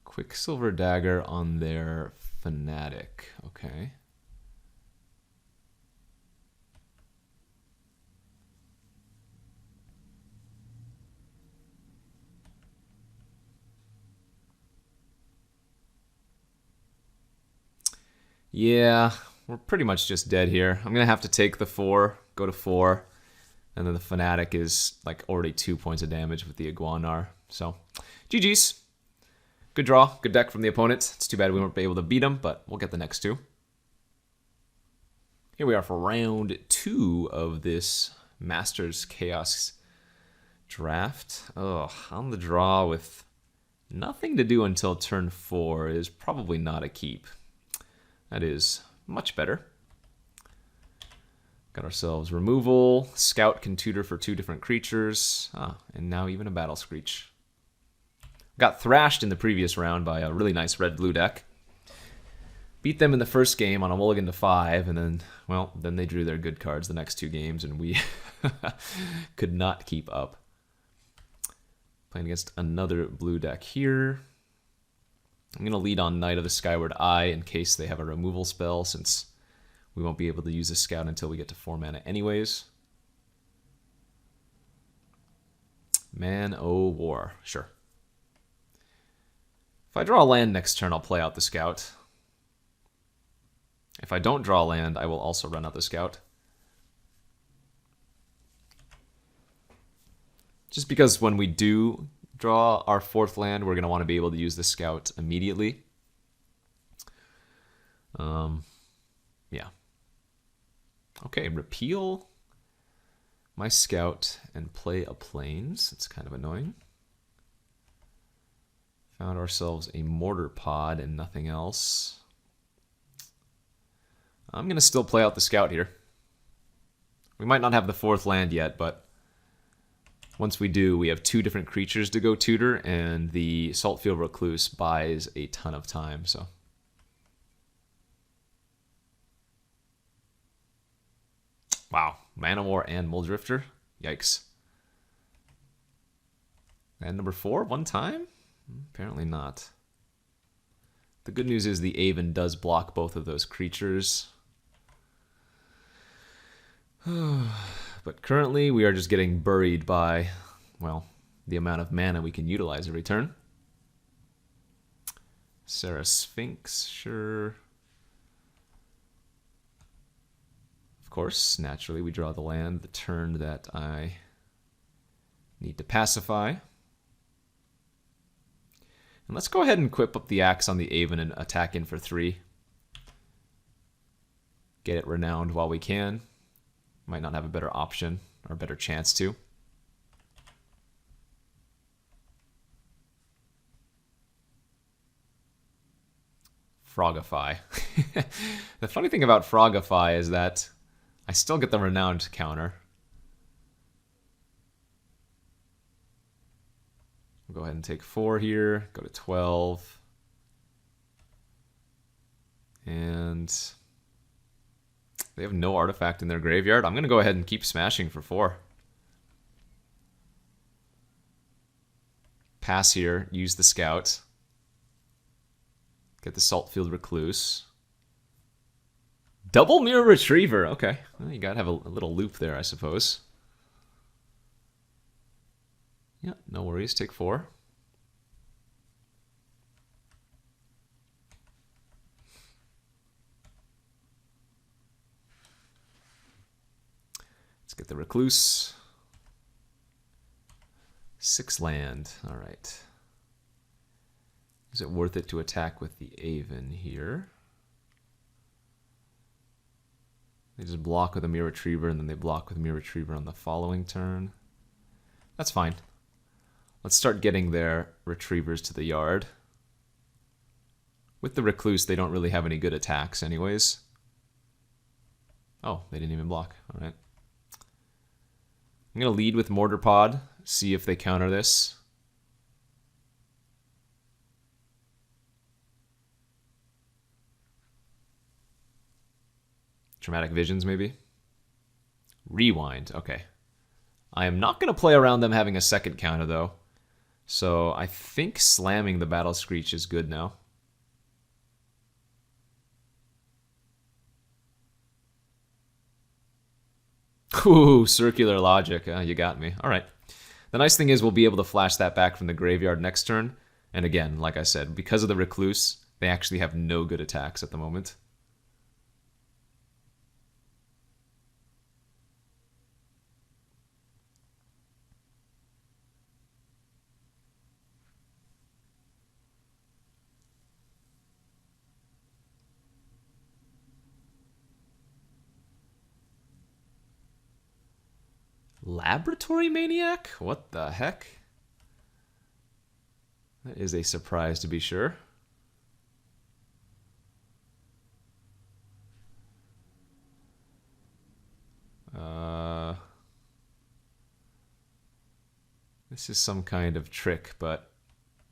Quicksilver Dagger on their Fanatic. Okay. Yeah, we're pretty much just dead here. I'm going to have to take the 4, go to 4, and then the Fanatic is like already 2 points of damage with the Iguanar. So, GG's. Good draw, good deck from the opponent. It's too bad we weren't able to beat him, but we'll get the next 2. Here we are for round 2 of this Masters Chaos draft. Oh, on the draw with nothing to do until turn 4 is probably not a keep. That is much better. Got ourselves removal. Scout can tutor for 2 different creatures. And now even a Battle Screech. Got thrashed in the previous round by a really nice red-blue deck. Beat them in the first game on a mulligan to 5, and then, well, then they drew their good cards the next 2 games, and we could not keep up. Playing against another blue deck here. I'm going to lead on Knight of the Skyward Eye in case they have a removal spell, since we won't be able to use the Scout until we get to 4 mana anyways. Man-o-war. Sure. If I draw land next turn, I'll play out the scout. If I don't draw land, I will also run out the scout. Just because when we do draw our fourth land, we're going to want to be able to use the scout immediately. Yeah. Okay, repeal my scout and play a plains. It's kind of annoying. Found ourselves a mortar pod and nothing else. I'm going to still play out the scout here. We might not have the fourth land yet, but once we do, we have two different creatures to go tutor, and the Saltfield Recluse buys a ton of time, so. Wow, Man-o-War and Muldrifter? Yikes. And number 4, one time? Apparently not. The good news is the Aven does block both of those creatures. But currently we are just getting buried by, well, the amount of mana we can utilize every turn. Sarah Sphinx, sure. Of course, naturally we draw the land the turn that I need to pacify. And let's go ahead and equip up the axe on the Aven and attack in for 3. Get it renowned while we can. Might not have a better option or a better chance to. Frogify. The funny thing about Frogify is that I still get the renowned counter. We'll go ahead and take 4 here, go to 12. And they have no artifact in their graveyard. I'm going to go ahead and keep smashing for 4. Pass here, use the scout. Get the Saltfield Recluse. Double Mirror Retriever. Okay, well, you gotta have a little loop there, I suppose. Yeah, no worries. Take 4. Let's get the Recluse. 6 land. All right. Is it worth it to attack with the Aven here? They just block with a Mirror Retriever, and then they block with a Mirror Retriever on the following turn. That's fine. Let's start getting their Retrievers to the yard. With the Recluse, they don't really have any good attacks anyways. Oh, they didn't even block. All right. I'm going to lead with Mortar Pod, see if they counter this. Dramatic Visions, maybe? Rewind, okay. I am not going to play around them having a second counter, though. So I think slamming the Battle Screech is good now. Ooh, circular logic. You got me. All right. The nice thing is we'll be able to flash that back from the graveyard next turn. And again, like I said, because of the Recluse, they actually have no good attacks at the moment. Laboratory Maniac? What the heck? That is a surprise to be sure. This is some kind of trick, but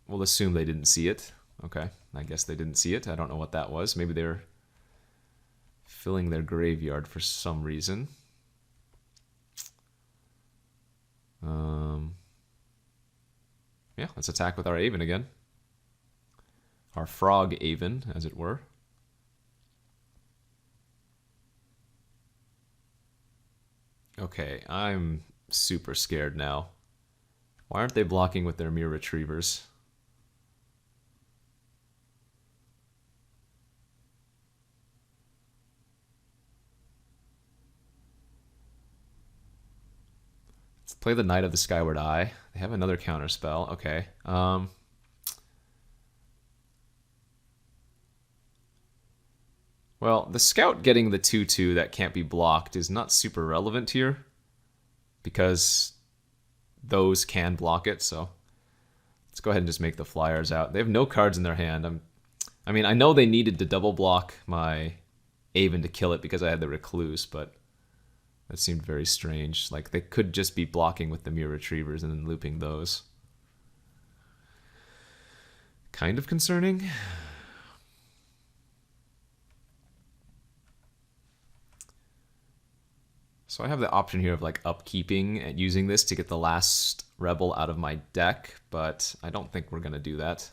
we'll assume they didn't see it. Okay, I guess they didn't see it. I don't know what that was. Maybe they're filling their graveyard for some reason. Yeah, let's attack with our Aven again. Our Frog Aven, as it were. Okay, I'm super scared now. Why aren't they blocking with their Mirror Retrievers? Let's play the Knight of the Skyward Eye. They have another counter spell. Okay. Well, the Scout getting the 2/2 that can't be blocked is not super relevant here, because those can block it, so let's go ahead and just make the flyers out. They have no cards in their hand. I mean, I know they needed to double block my Aven to kill it because I had the Recluse, but that seemed very strange. Like, they could just be blocking with the Mirror Retrievers and then looping those. Kind of concerning. So I have the option here of like upkeeping and using this to get the last rebel out of my deck, but I don't think we're going to do that.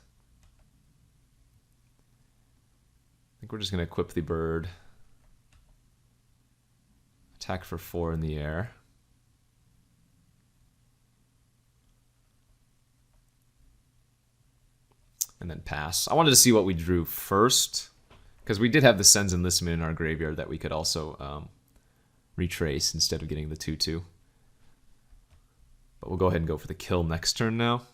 I think we're just going to equip the bird. Attack for 4 in the air. And then pass. I wanted to see what we drew first, because we did have the Sens Enlistment in our graveyard that we could also retrace instead of getting the 2/2. But we'll go ahead and go for the kill next turn now.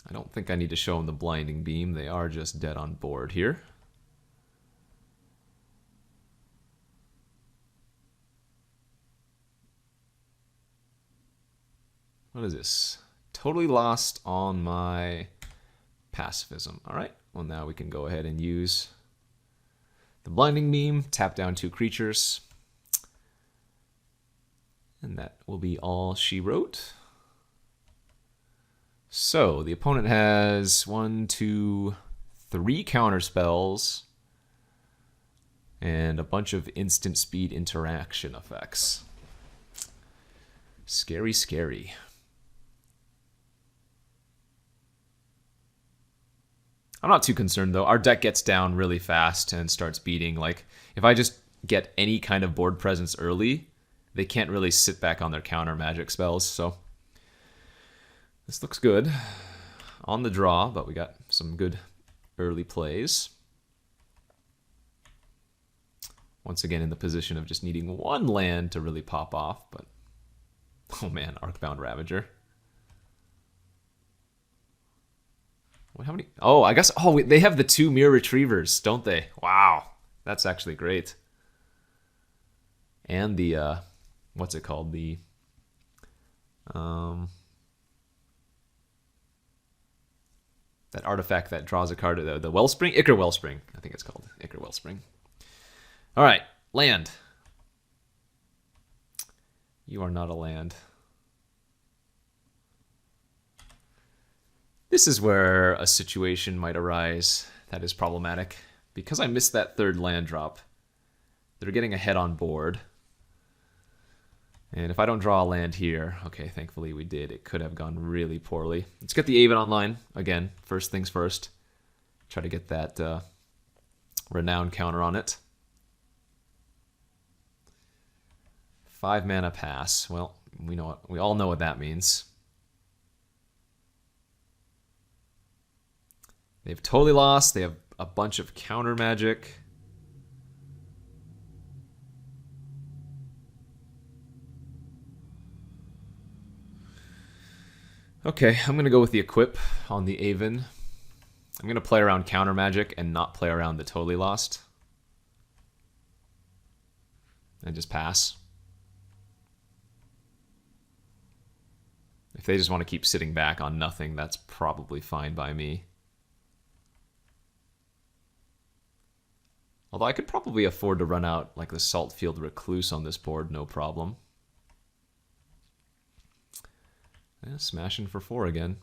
I don't think I need to show them the Blinding Beam. They are just dead on board here. What is this? Totally lost on my pacifism. All right, well now we can go ahead and use the Blinding Beam, tap down 2 creatures, and that will be all she wrote. So the opponent has 1, 2, 3 counter spells and a bunch of instant speed interaction effects. Scary, scary. I'm not too concerned, though. Our deck gets down really fast and starts beating. Like, if I just get any kind of board presence early, they can't really sit back on their counter magic spells. So this looks good on the draw, but we got some good early plays. Once again, in the position of just needing one land to really pop off. But, oh man, Arcbound Ravager. How many? Oh, I guess. Oh, they have the 2 Mirror Retrievers, don't they? Wow, that's actually great. And the what's it called? The that artifact that draws a card. The Wellspring, Ichor Wellspring. I think it's called Ichor Wellspring. All right, land. You are not a land. This is where a situation might arise that is problematic. Because I missed that 3rd land drop, they're getting ahead on board. And if I don't draw a land here, okay, thankfully we did. It could have gone really poorly. Let's get the Aven online. Again, first things first. Try to get that Renown counter on it. 5 mana pass. Well, we all know what that means. They've totally lost. They have a bunch of counter magic. Okay, I'm going to go with the equip on the Aven. I'm going to play around counter magic and not play around the totally lost. And just pass. If they just want to keep sitting back on nothing, that's probably fine by me. Although I could probably afford to run out like the Saltfield Recluse on this board, no problem. Yeah, smashing for 4 again.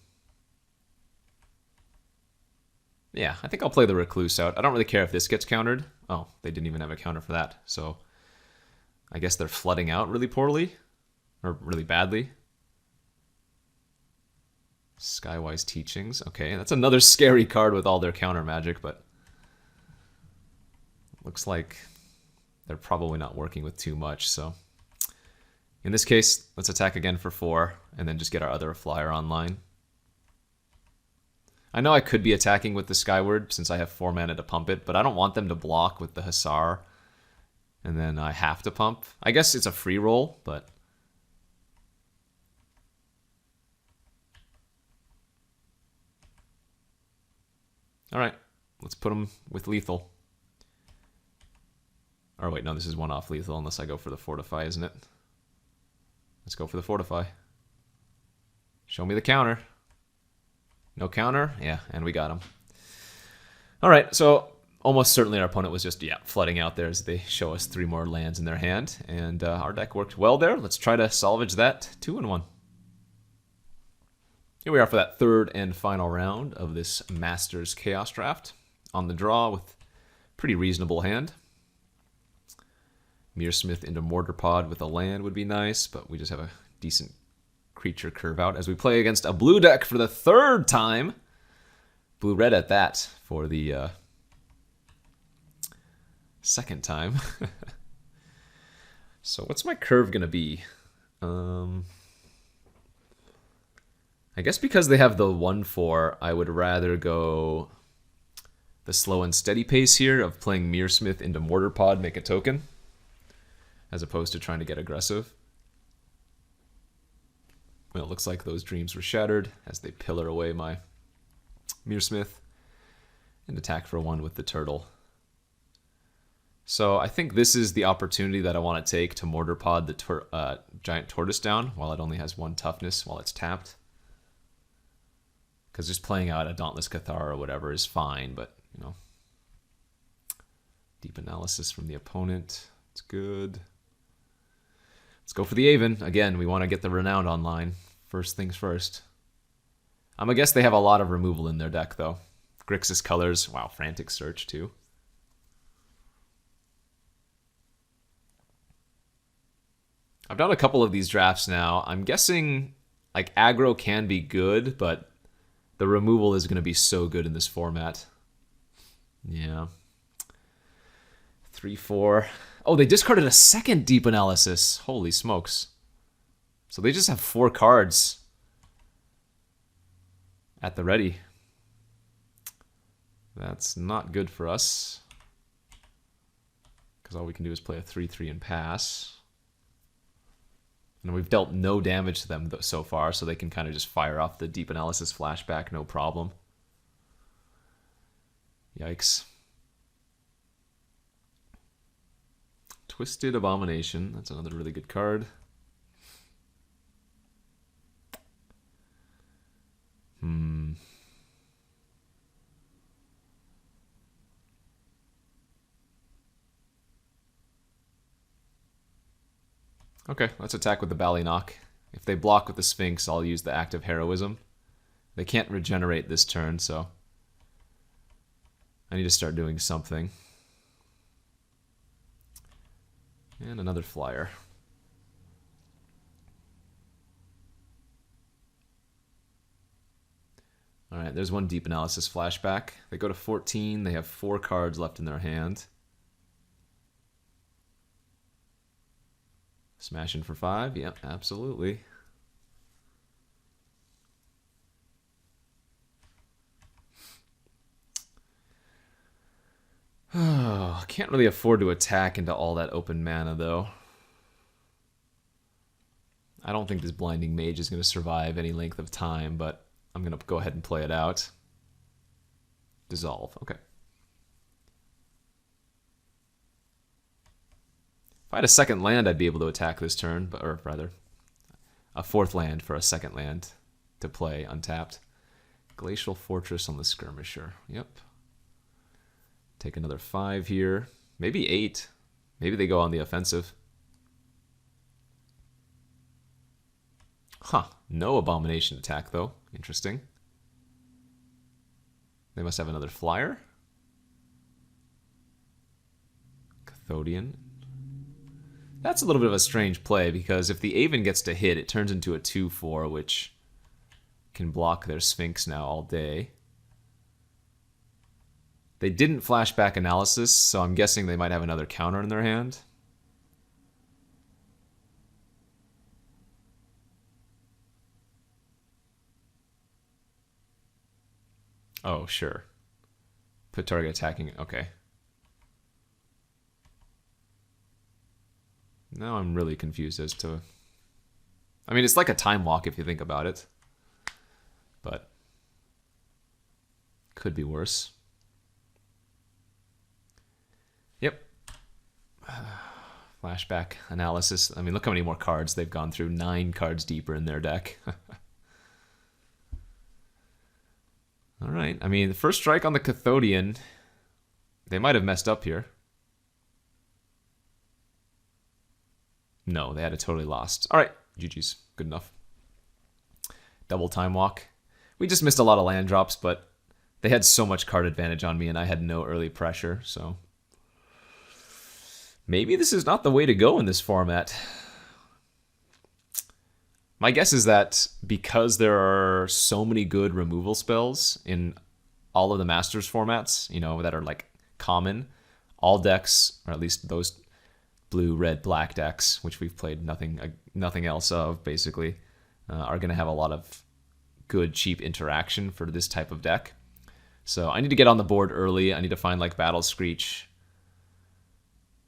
Yeah, I think I'll play the Recluse out. I don't really care if this gets countered. Oh, they didn't even have a counter for that. So I guess they're flooding out really poorly. Or really badly. Skywise Teachings. Okay, that's another scary card with all their counter magic, but looks like they're probably not working with too much, so in this case, let's attack again for 4, and then just get our other flyer online. I know I could be attacking with the Skyward since I have 4 mana to pump it, but I don't want them to block with the Hussar, and then I have to pump. I guess it's a free roll, but... Alright, let's put them with lethal. Or wait, no, this is 1 off lethal unless I go for the Fortify, isn't it? Let's go for the Fortify. Show me the counter. No counter? Yeah, and we got him. Alright, so almost certainly our opponent was just, flooding out there as they show us 3 more lands in their hand. And our deck worked well there. Let's try to salvage that 2-1. Here we are for that 3rd and final round of this Masters Chaos Draft. On the draw with pretty reasonable hand. Mearsmith into Mortar Pod with a land would be nice, but we just have a decent creature curve out as we play against a blue deck for the 3rd time. Blue-red at that for the 2nd time. So what's my curve going to be? I guess because they have the 1/4, I would rather go the slow and steady pace here of playing Mearsmith into Mortar Pod, make a token, as opposed to trying to get aggressive. Well, it looks like those dreams were shattered as they pillar away my Mearsmith and attack for 1 with the turtle. So I think this is the opportunity that I want to take to Mortar Pod the giant tortoise down while it only has 1 toughness while it's tapped. Because just playing out a Dauntless Cathar or whatever is fine, but, you know. Deep analysis from the opponent. It's good. Let's go for the Aven. Again, we want to get the Renowned online. First things first. I'm going to guess they have a lot of removal in their deck, though. Grixis Colors. Wow, Frantic Search, too. I've done a couple of these drafts now. I'm guessing, like, aggro can be good, but the removal is going to be so good in this format. Yeah. 3/4. Oh, they discarded a 2nd Deep Analysis. Holy smokes. So they just have 4 cards at the ready. That's not good for us. Because all we can do is play a 3/3 and pass. And we've dealt no damage to them so far, so they can kind of just fire off the Deep Analysis flashback, no problem. Yikes. Twisted Abomination. That's another really good card. Okay, let's attack with the Ballynock. If they block with the Sphinx, I'll use the Active Heroism. They can't regenerate this turn, so I need to start doing something. And another flyer. Alright, there's 1 Deep Analysis flashback. They go to 14. They have 4 cards left in their hand. Smashing for 5. Yep, absolutely. Oh, can't really afford to attack into all that open mana, though. I don't think this Blinding Mage is going to survive any length of time, but I'm going to go ahead and play it out. Dissolve. Okay. If I had a 2nd land, I'd be able to attack this turn, or rather, a 4th land for a 2nd land to play untapped. Glacial Fortress on the Skirmisher. Yep. Take another 5 here. Maybe 8. Maybe they go on the offensive. Huh. No Abomination attack, though. Interesting. They must have another flyer. Cathodian. That's a little bit of a strange play, because if the Aven gets to hit, it turns into a 2/4, which can block their Sphinx now all day. They didn't flashback analysis, so I'm guessing they might have another counter in their hand. Oh, sure. Put target attacking. Okay. Now I'm really confused as to... I mean, it's like a time walk if you think about it. But could be worse. Yep. Flashback analysis. I mean, look how many more cards they've gone through. 9 cards deeper in their deck. All right. I mean, the first strike on the Cathodian, they might have messed up here. No, they had it totally lost. All right. GG's. Good enough. Double time walk. We just missed a lot of land drops, but they had so much card advantage on me, and I had no early pressure, so... Maybe this is not the way to go in this format. My guess is that because there are so many good removal spells in all of the Masters formats, you know, that are like common, all decks, or at least those blue, red, black decks, which we've played nothing else of, basically, are going to have a lot of good, cheap interaction for this type of deck. So I need to get on the board early. I need to find like Battle Screech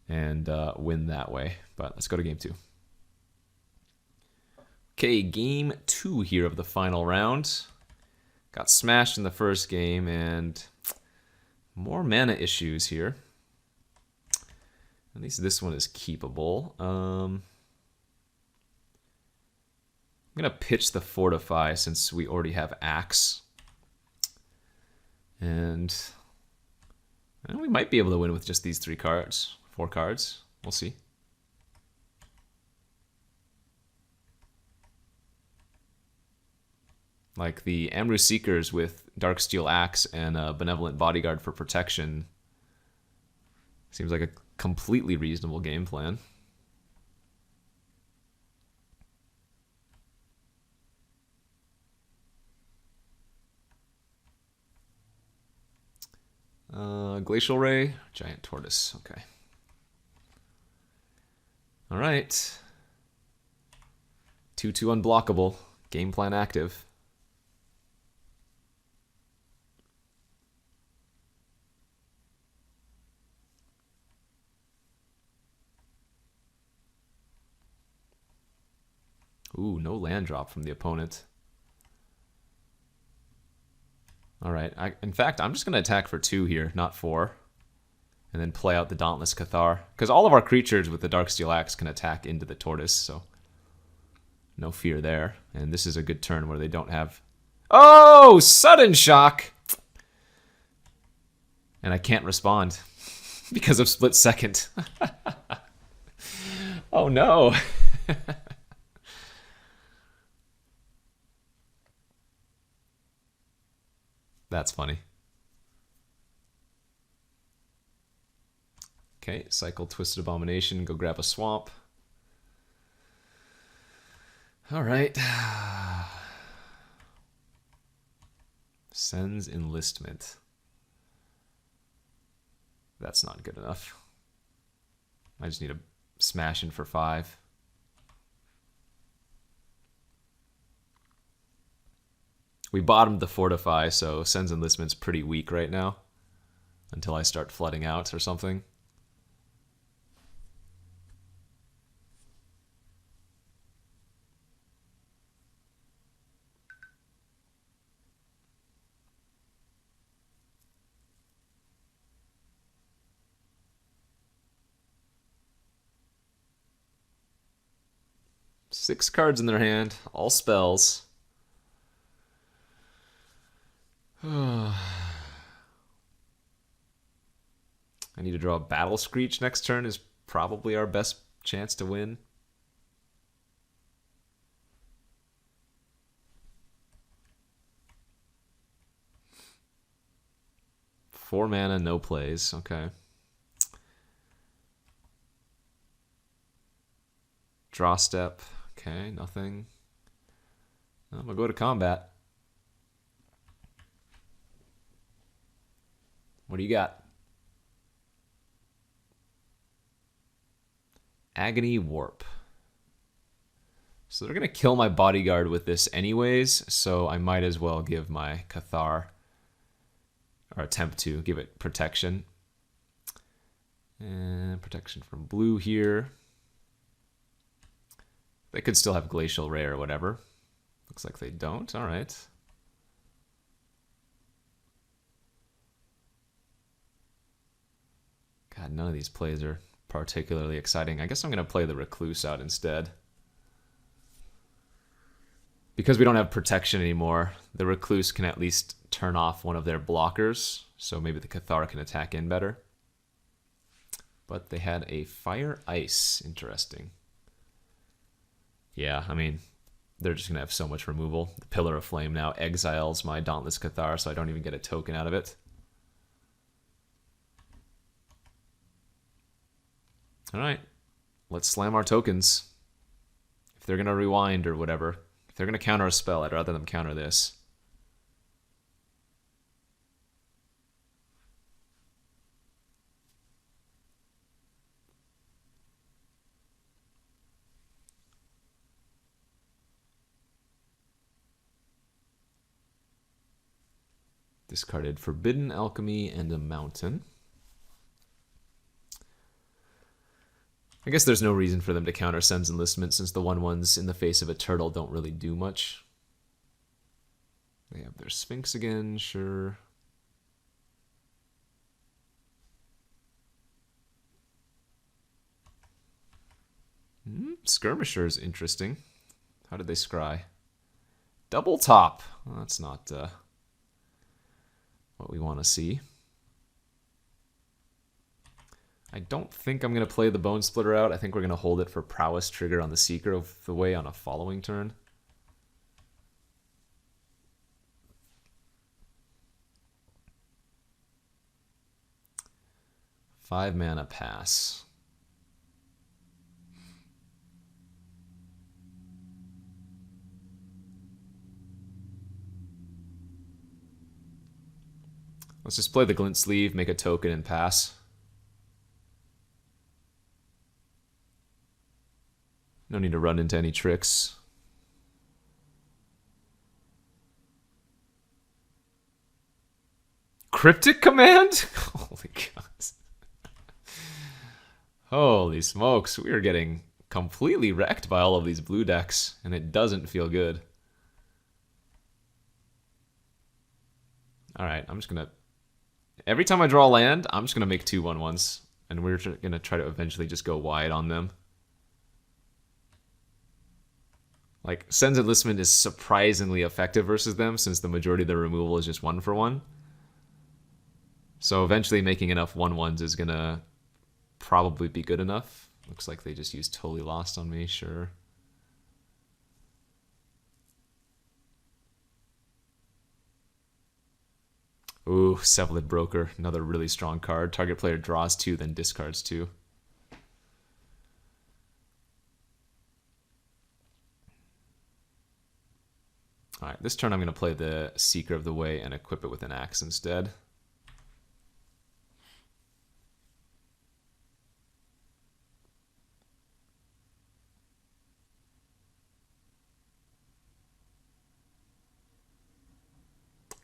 and win that way. But let's go to game 2. Okay, game 2 here of the final round. Got smashed in the first game, and more mana issues here. At least this one is keepable. I'm going to pitch the Fortify since we already have Axe. And we might be able to win with just these 4 cards. We'll see. Like the Amru Seekers with Darksteel Axe and a Benevolent Bodyguard for protection. Seems like a completely reasonable game plan. Glacial Ray, Giant Tortoise. Okay. All right. 2/2 unblockable. Game plan active. Ooh, no land drop from the opponent. All right. In fact, I'm just going to attack for 2 here, not 4. And then play out the Dauntless Cathar. Because all of our creatures with the Darksteel Axe can attack into the Tortoise, so no fear there. And this is a good turn where they don't have... Oh! Sudden Shock! And I can't respond because of Split Second. Oh no! That's funny. Okay, cycle Twisted Abomination, go grab a swamp. All right. Sends Enlistment. That's not good enough. I just need a smash in for 5. We bottomed the Fortify, so Sends Enlistment's pretty weak right now. Until I start flooding out or something. Six cards in their hand, all spells. I need to draw a Battle Screech next turn is probably our best chance to win. Four mana, no plays. Okay. Draw step. Okay, nothing. I'm gonna go to combat. What do you got? Agony Warp. So they're going to kill my bodyguard with this anyways, so I might as well give my Cathar, or attempt to give it protection. And protection from blue here. They could still have Glacial Ray or whatever. Looks like they don't. All right. God, none of these plays are particularly exciting. I guess I'm going to play the Recluse out instead. Because we don't have protection anymore, the Recluse can at least turn off one of their blockers, so maybe the Cathar can attack in better. But they had a Fire Ice. Interesting. Yeah, I mean, they're just going to have so much removal. The Pillar of Flame now exiles my Dauntless Cathar, so I don't even get a token out of it. Alright, let's slam our tokens. If they're going to rewind or whatever, if they're going to counter a spell, I'd rather them counter this. Discarded Forbidden Alchemy and a Mountain. I guess there's no reason for them to counter Sen's Enlistment since the 1/1s in the face of a turtle don't really do much. They have their Sphinx again, sure. Skirmisher is interesting. How did they scry? Double top. Well, that's not what we want to see. I don't think I'm going to play the Bone Splitter out. I think we're going to hold it for Prowess trigger on the Seeker of the Way on a following turn. Five mana pass. Let's just play the Glint Sleeve, make a token, and pass. No need to run into any tricks. Cryptic Command? Holy God. Holy smokes, we are getting completely wrecked by all of these blue decks, and it doesn't feel good. Alright, I'm just gonna... Every time I draw a land, I'm just gonna make 2 1/1s, and we're gonna try to eventually just go wide on them. Like, Sen's Enlistment is surprisingly effective versus them, since the majority of their removal is just 1-for-1. So eventually making enough 1/1s is gonna probably be good enough. Looks like they just used Totally Lost on me, sure. Ooh, Cephalid Broker, another really strong card. Target player draws 2, then discards 2. Alright, this turn I'm going to play the Seeker of the Way and equip it with an axe instead.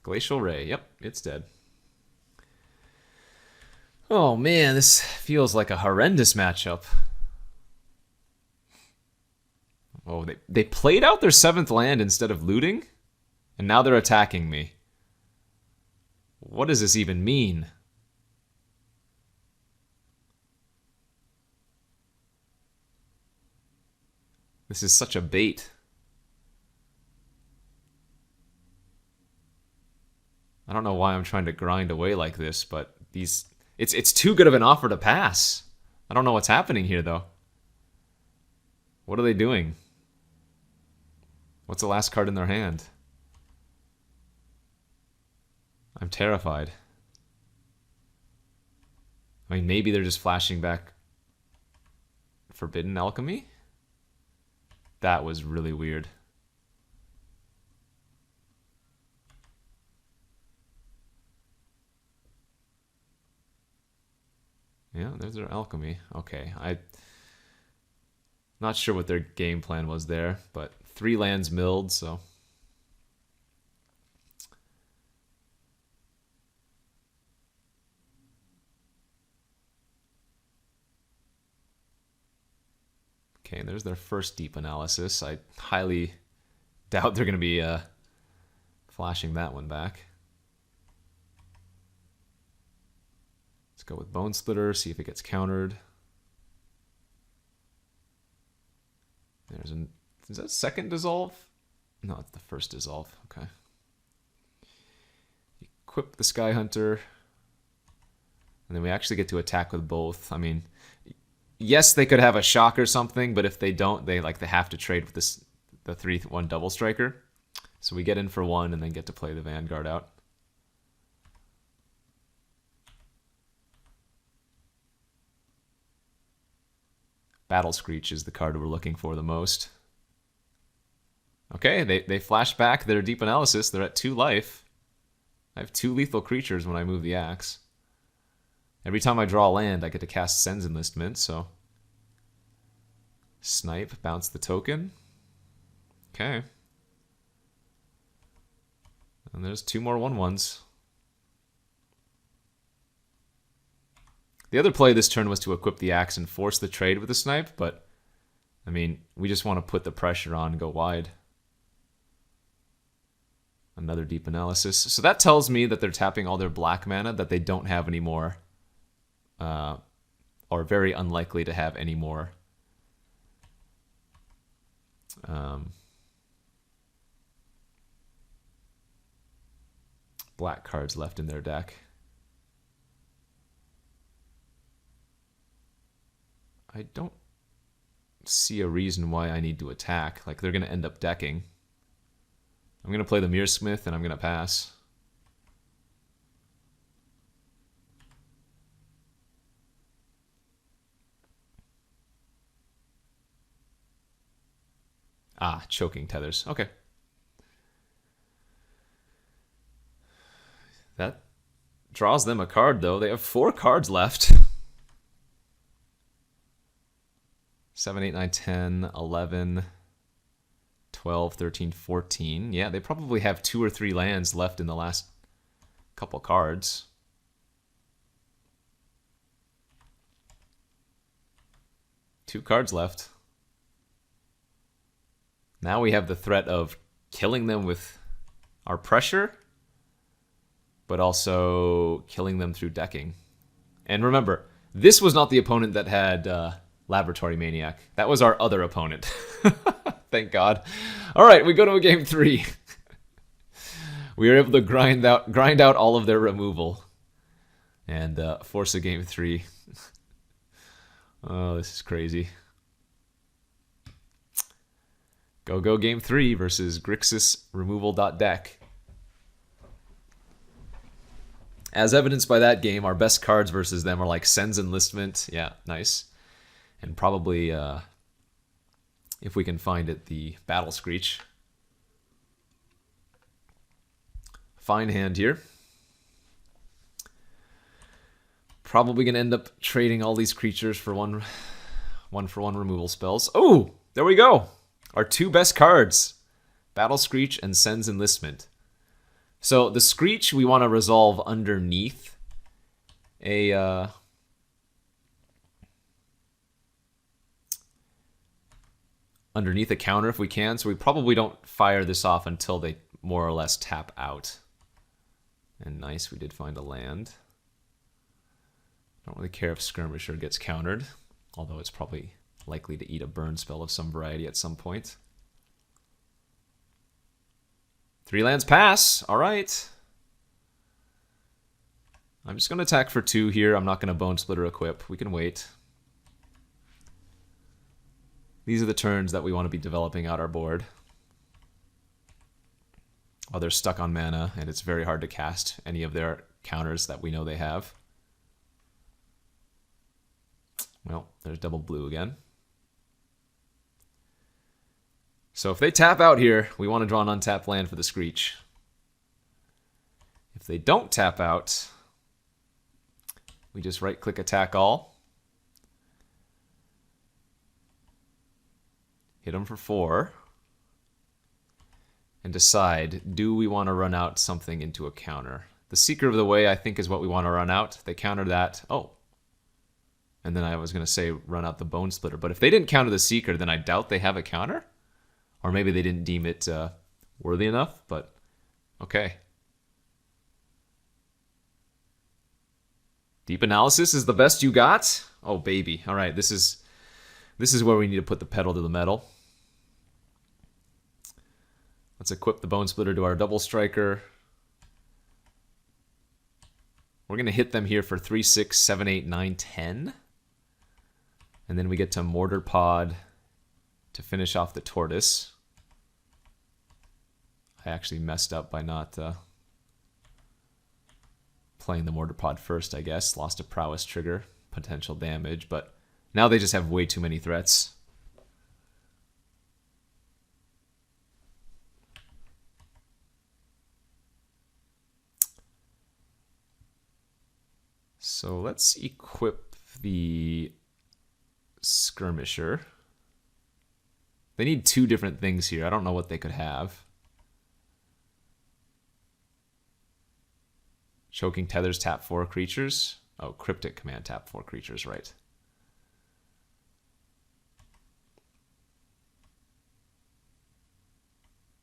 Glacial Ray, yep, it's dead. Oh man, this feels like a horrendous matchup. Oh, they played out their 7th land instead of looting? And now they're attacking me. What does this even mean? This is such a bait. I don't know why I'm trying to grind away like this, but it's too good of an offer to pass. I don't know what's happening here, though. What are they doing? What's the last card in their hand? I'm terrified. I mean, maybe they're just flashing back Forbidden Alchemy? That was really weird. Yeah, there's their alchemy. Okay, I'm not sure what their game plan was there, but 3 lands milled, so... Okay, and there's their first deep analysis. I highly doubt they're going to be flashing that one back. Let's go with Bone Splitter, see if it gets countered. There's an... Is that second dissolve? No, it's the first dissolve. Okay. Equip the Sky Hunter. And then we actually get to attack with both. I mean... Yes, they could have a shock or something, but if they don't, they have to trade with the 3/1 double striker. So we get in for 1 and then get to play the Vanguard out. Battle Screech is the card we're looking for the most. Okay, they flash back their deep analysis. They're at 2 life. I have 2 lethal creatures when I move the axe. Every time I draw a land, I get to cast Sen's Enlistment, so... Snipe, bounce the token. Okay. And there's 2 more 1/1s. The other play this turn was to equip the axe and force the trade with the snipe, but, I mean, we just want to put the pressure on and go wide. Another deep analysis. So that tells me that they're tapping all their black mana that they don't have anymore. Or very unlikely to have any more black cards left in their deck. I don't see a reason why I need to attack. Like, they're going to end up decking. I'm going to play the Mirrorsmith and I'm going to pass. Ah, Choking Tethers. Okay. That draws them a card, though. They have 4 cards left. 7, 8, 9, 10, 11, 12, 13, 14. Yeah, they probably have 2 or 3 lands left in the last couple cards. Two cards left. Now we have the threat of killing them with our pressure, but also killing them through decking. And remember, this was not the opponent that had Laboratory Maniac. That was our other opponent. Thank God. All right, we go to a game 3. We were able to grind out all of their removal and force a game 3. Oh, this is crazy. Go game 3 versus Grixis removal.deck. As evidenced by that game, our best cards versus them are like Sen's Enlistment. Yeah, nice. And probably, if we can find it, the Battle Screech. Fine hand here. Probably going to end up trading all these creatures for one for one removal spells. Oh, there we go. Our 2 best cards, Battle Screech and Sen's Enlistment. So the Screech we want to resolve underneath a counter if we can. So we probably don't fire this off until they more or less tap out. And nice, we did find a land. Don't really care if Skirmisher gets countered, although it's probably likely to eat a burn spell of some variety at some point. 3 lands pass. All right. I'm just going to attack for 2 here. I'm not going to Bone Splitter equip. We can wait. These are the turns that we want to be developing out our board. While they're stuck on mana, and it's very hard to cast any of their counters that we know they have. Well, there's double blue again. So if they tap out here, we want to draw an untapped land for the Screech. If they don't tap out, we just right-click attack all. Hit them for 4. And decide, do we want to run out something into a counter? The Seeker of the Way, I think, is what we want to run out. They counter that. Oh. And then I was going to say run out the Bone Splitter. But if they didn't counter the Seeker, then I doubt they have a counter. Or maybe they didn't deem it worthy enough. But, okay. Deep Analysis is the best you got? Oh, baby. All right, this is where we need to put the pedal to the metal. Let's equip the Bone Splitter to our Double Striker. We're going to hit them here for 3, 6, 7, 8, 9, 10. And then we get to Mortar Pod to finish off the Tortoise. I actually messed up by not playing the Mortar Pod first, I guess. Lost a Prowess trigger, potential damage, but now they just have way too many threats. So let's equip the Skirmisher. They need 2 different things here. I don't know what they could have. Choking Tethers tap 4 creatures. Oh, Cryptic Command tap 4 creatures, right.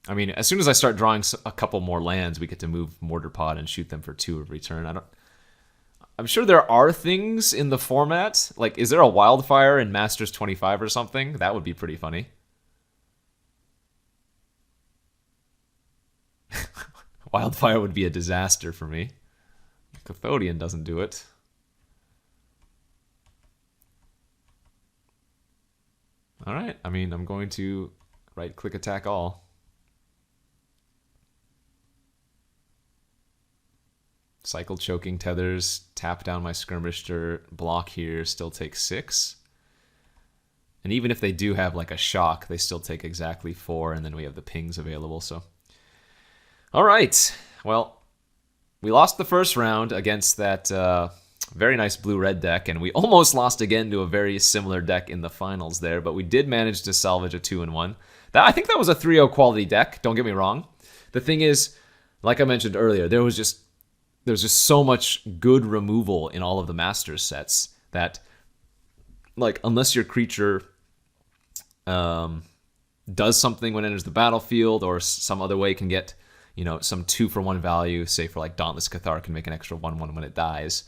I mean, as soon as I start drawing a couple more lands, we get to move Mortar Pod and shoot them for 2 of return. I'm sure there are things in the format. Like, is there a Wildfire in Masters 25 or something? That would be pretty funny. Wildfire would be a disaster for me. Cathodian doesn't do it. All right. I mean, I'm going to right-click attack all. Cycle Choking Tethers, tap down my Skirmisher, block here, still take 6. And even if they do have like a shock, they still take exactly 4, and then we have the pings available, so. All right, well, we lost the first round against that very nice blue-red deck, and we almost lost again to a very similar deck in the finals there, but we did manage to salvage a 2-1. I think that was a 3-0 quality deck, don't get me wrong. The thing is, like I mentioned earlier, there's just so much good removal in all of the Masters sets that, like, unless your creature does something when it enters the battlefield or some other way can get, you know, some 2-for-1 value, say for like Dauntless Cathar can make an extra 1/1 when it dies,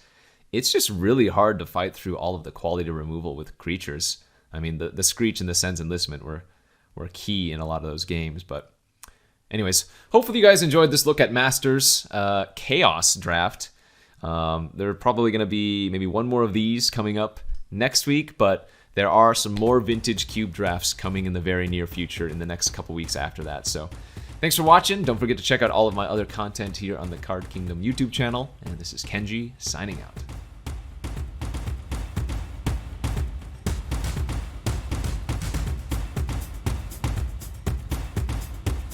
it's just really hard to fight through all of the quality removal with creatures. I mean, the Screech and the Sen's Enlistment were key in a lot of those games, but anyways, hopefully you guys enjoyed this look at Masters Chaos Draft. There are probably going to be maybe one more of these coming up next week, but there are some more Vintage Cube drafts coming in the very near future in the next couple weeks after that. So thanks for watching. Don't forget to check out all of my other content here on the Card Kingdom YouTube channel. And this is Kenji signing out.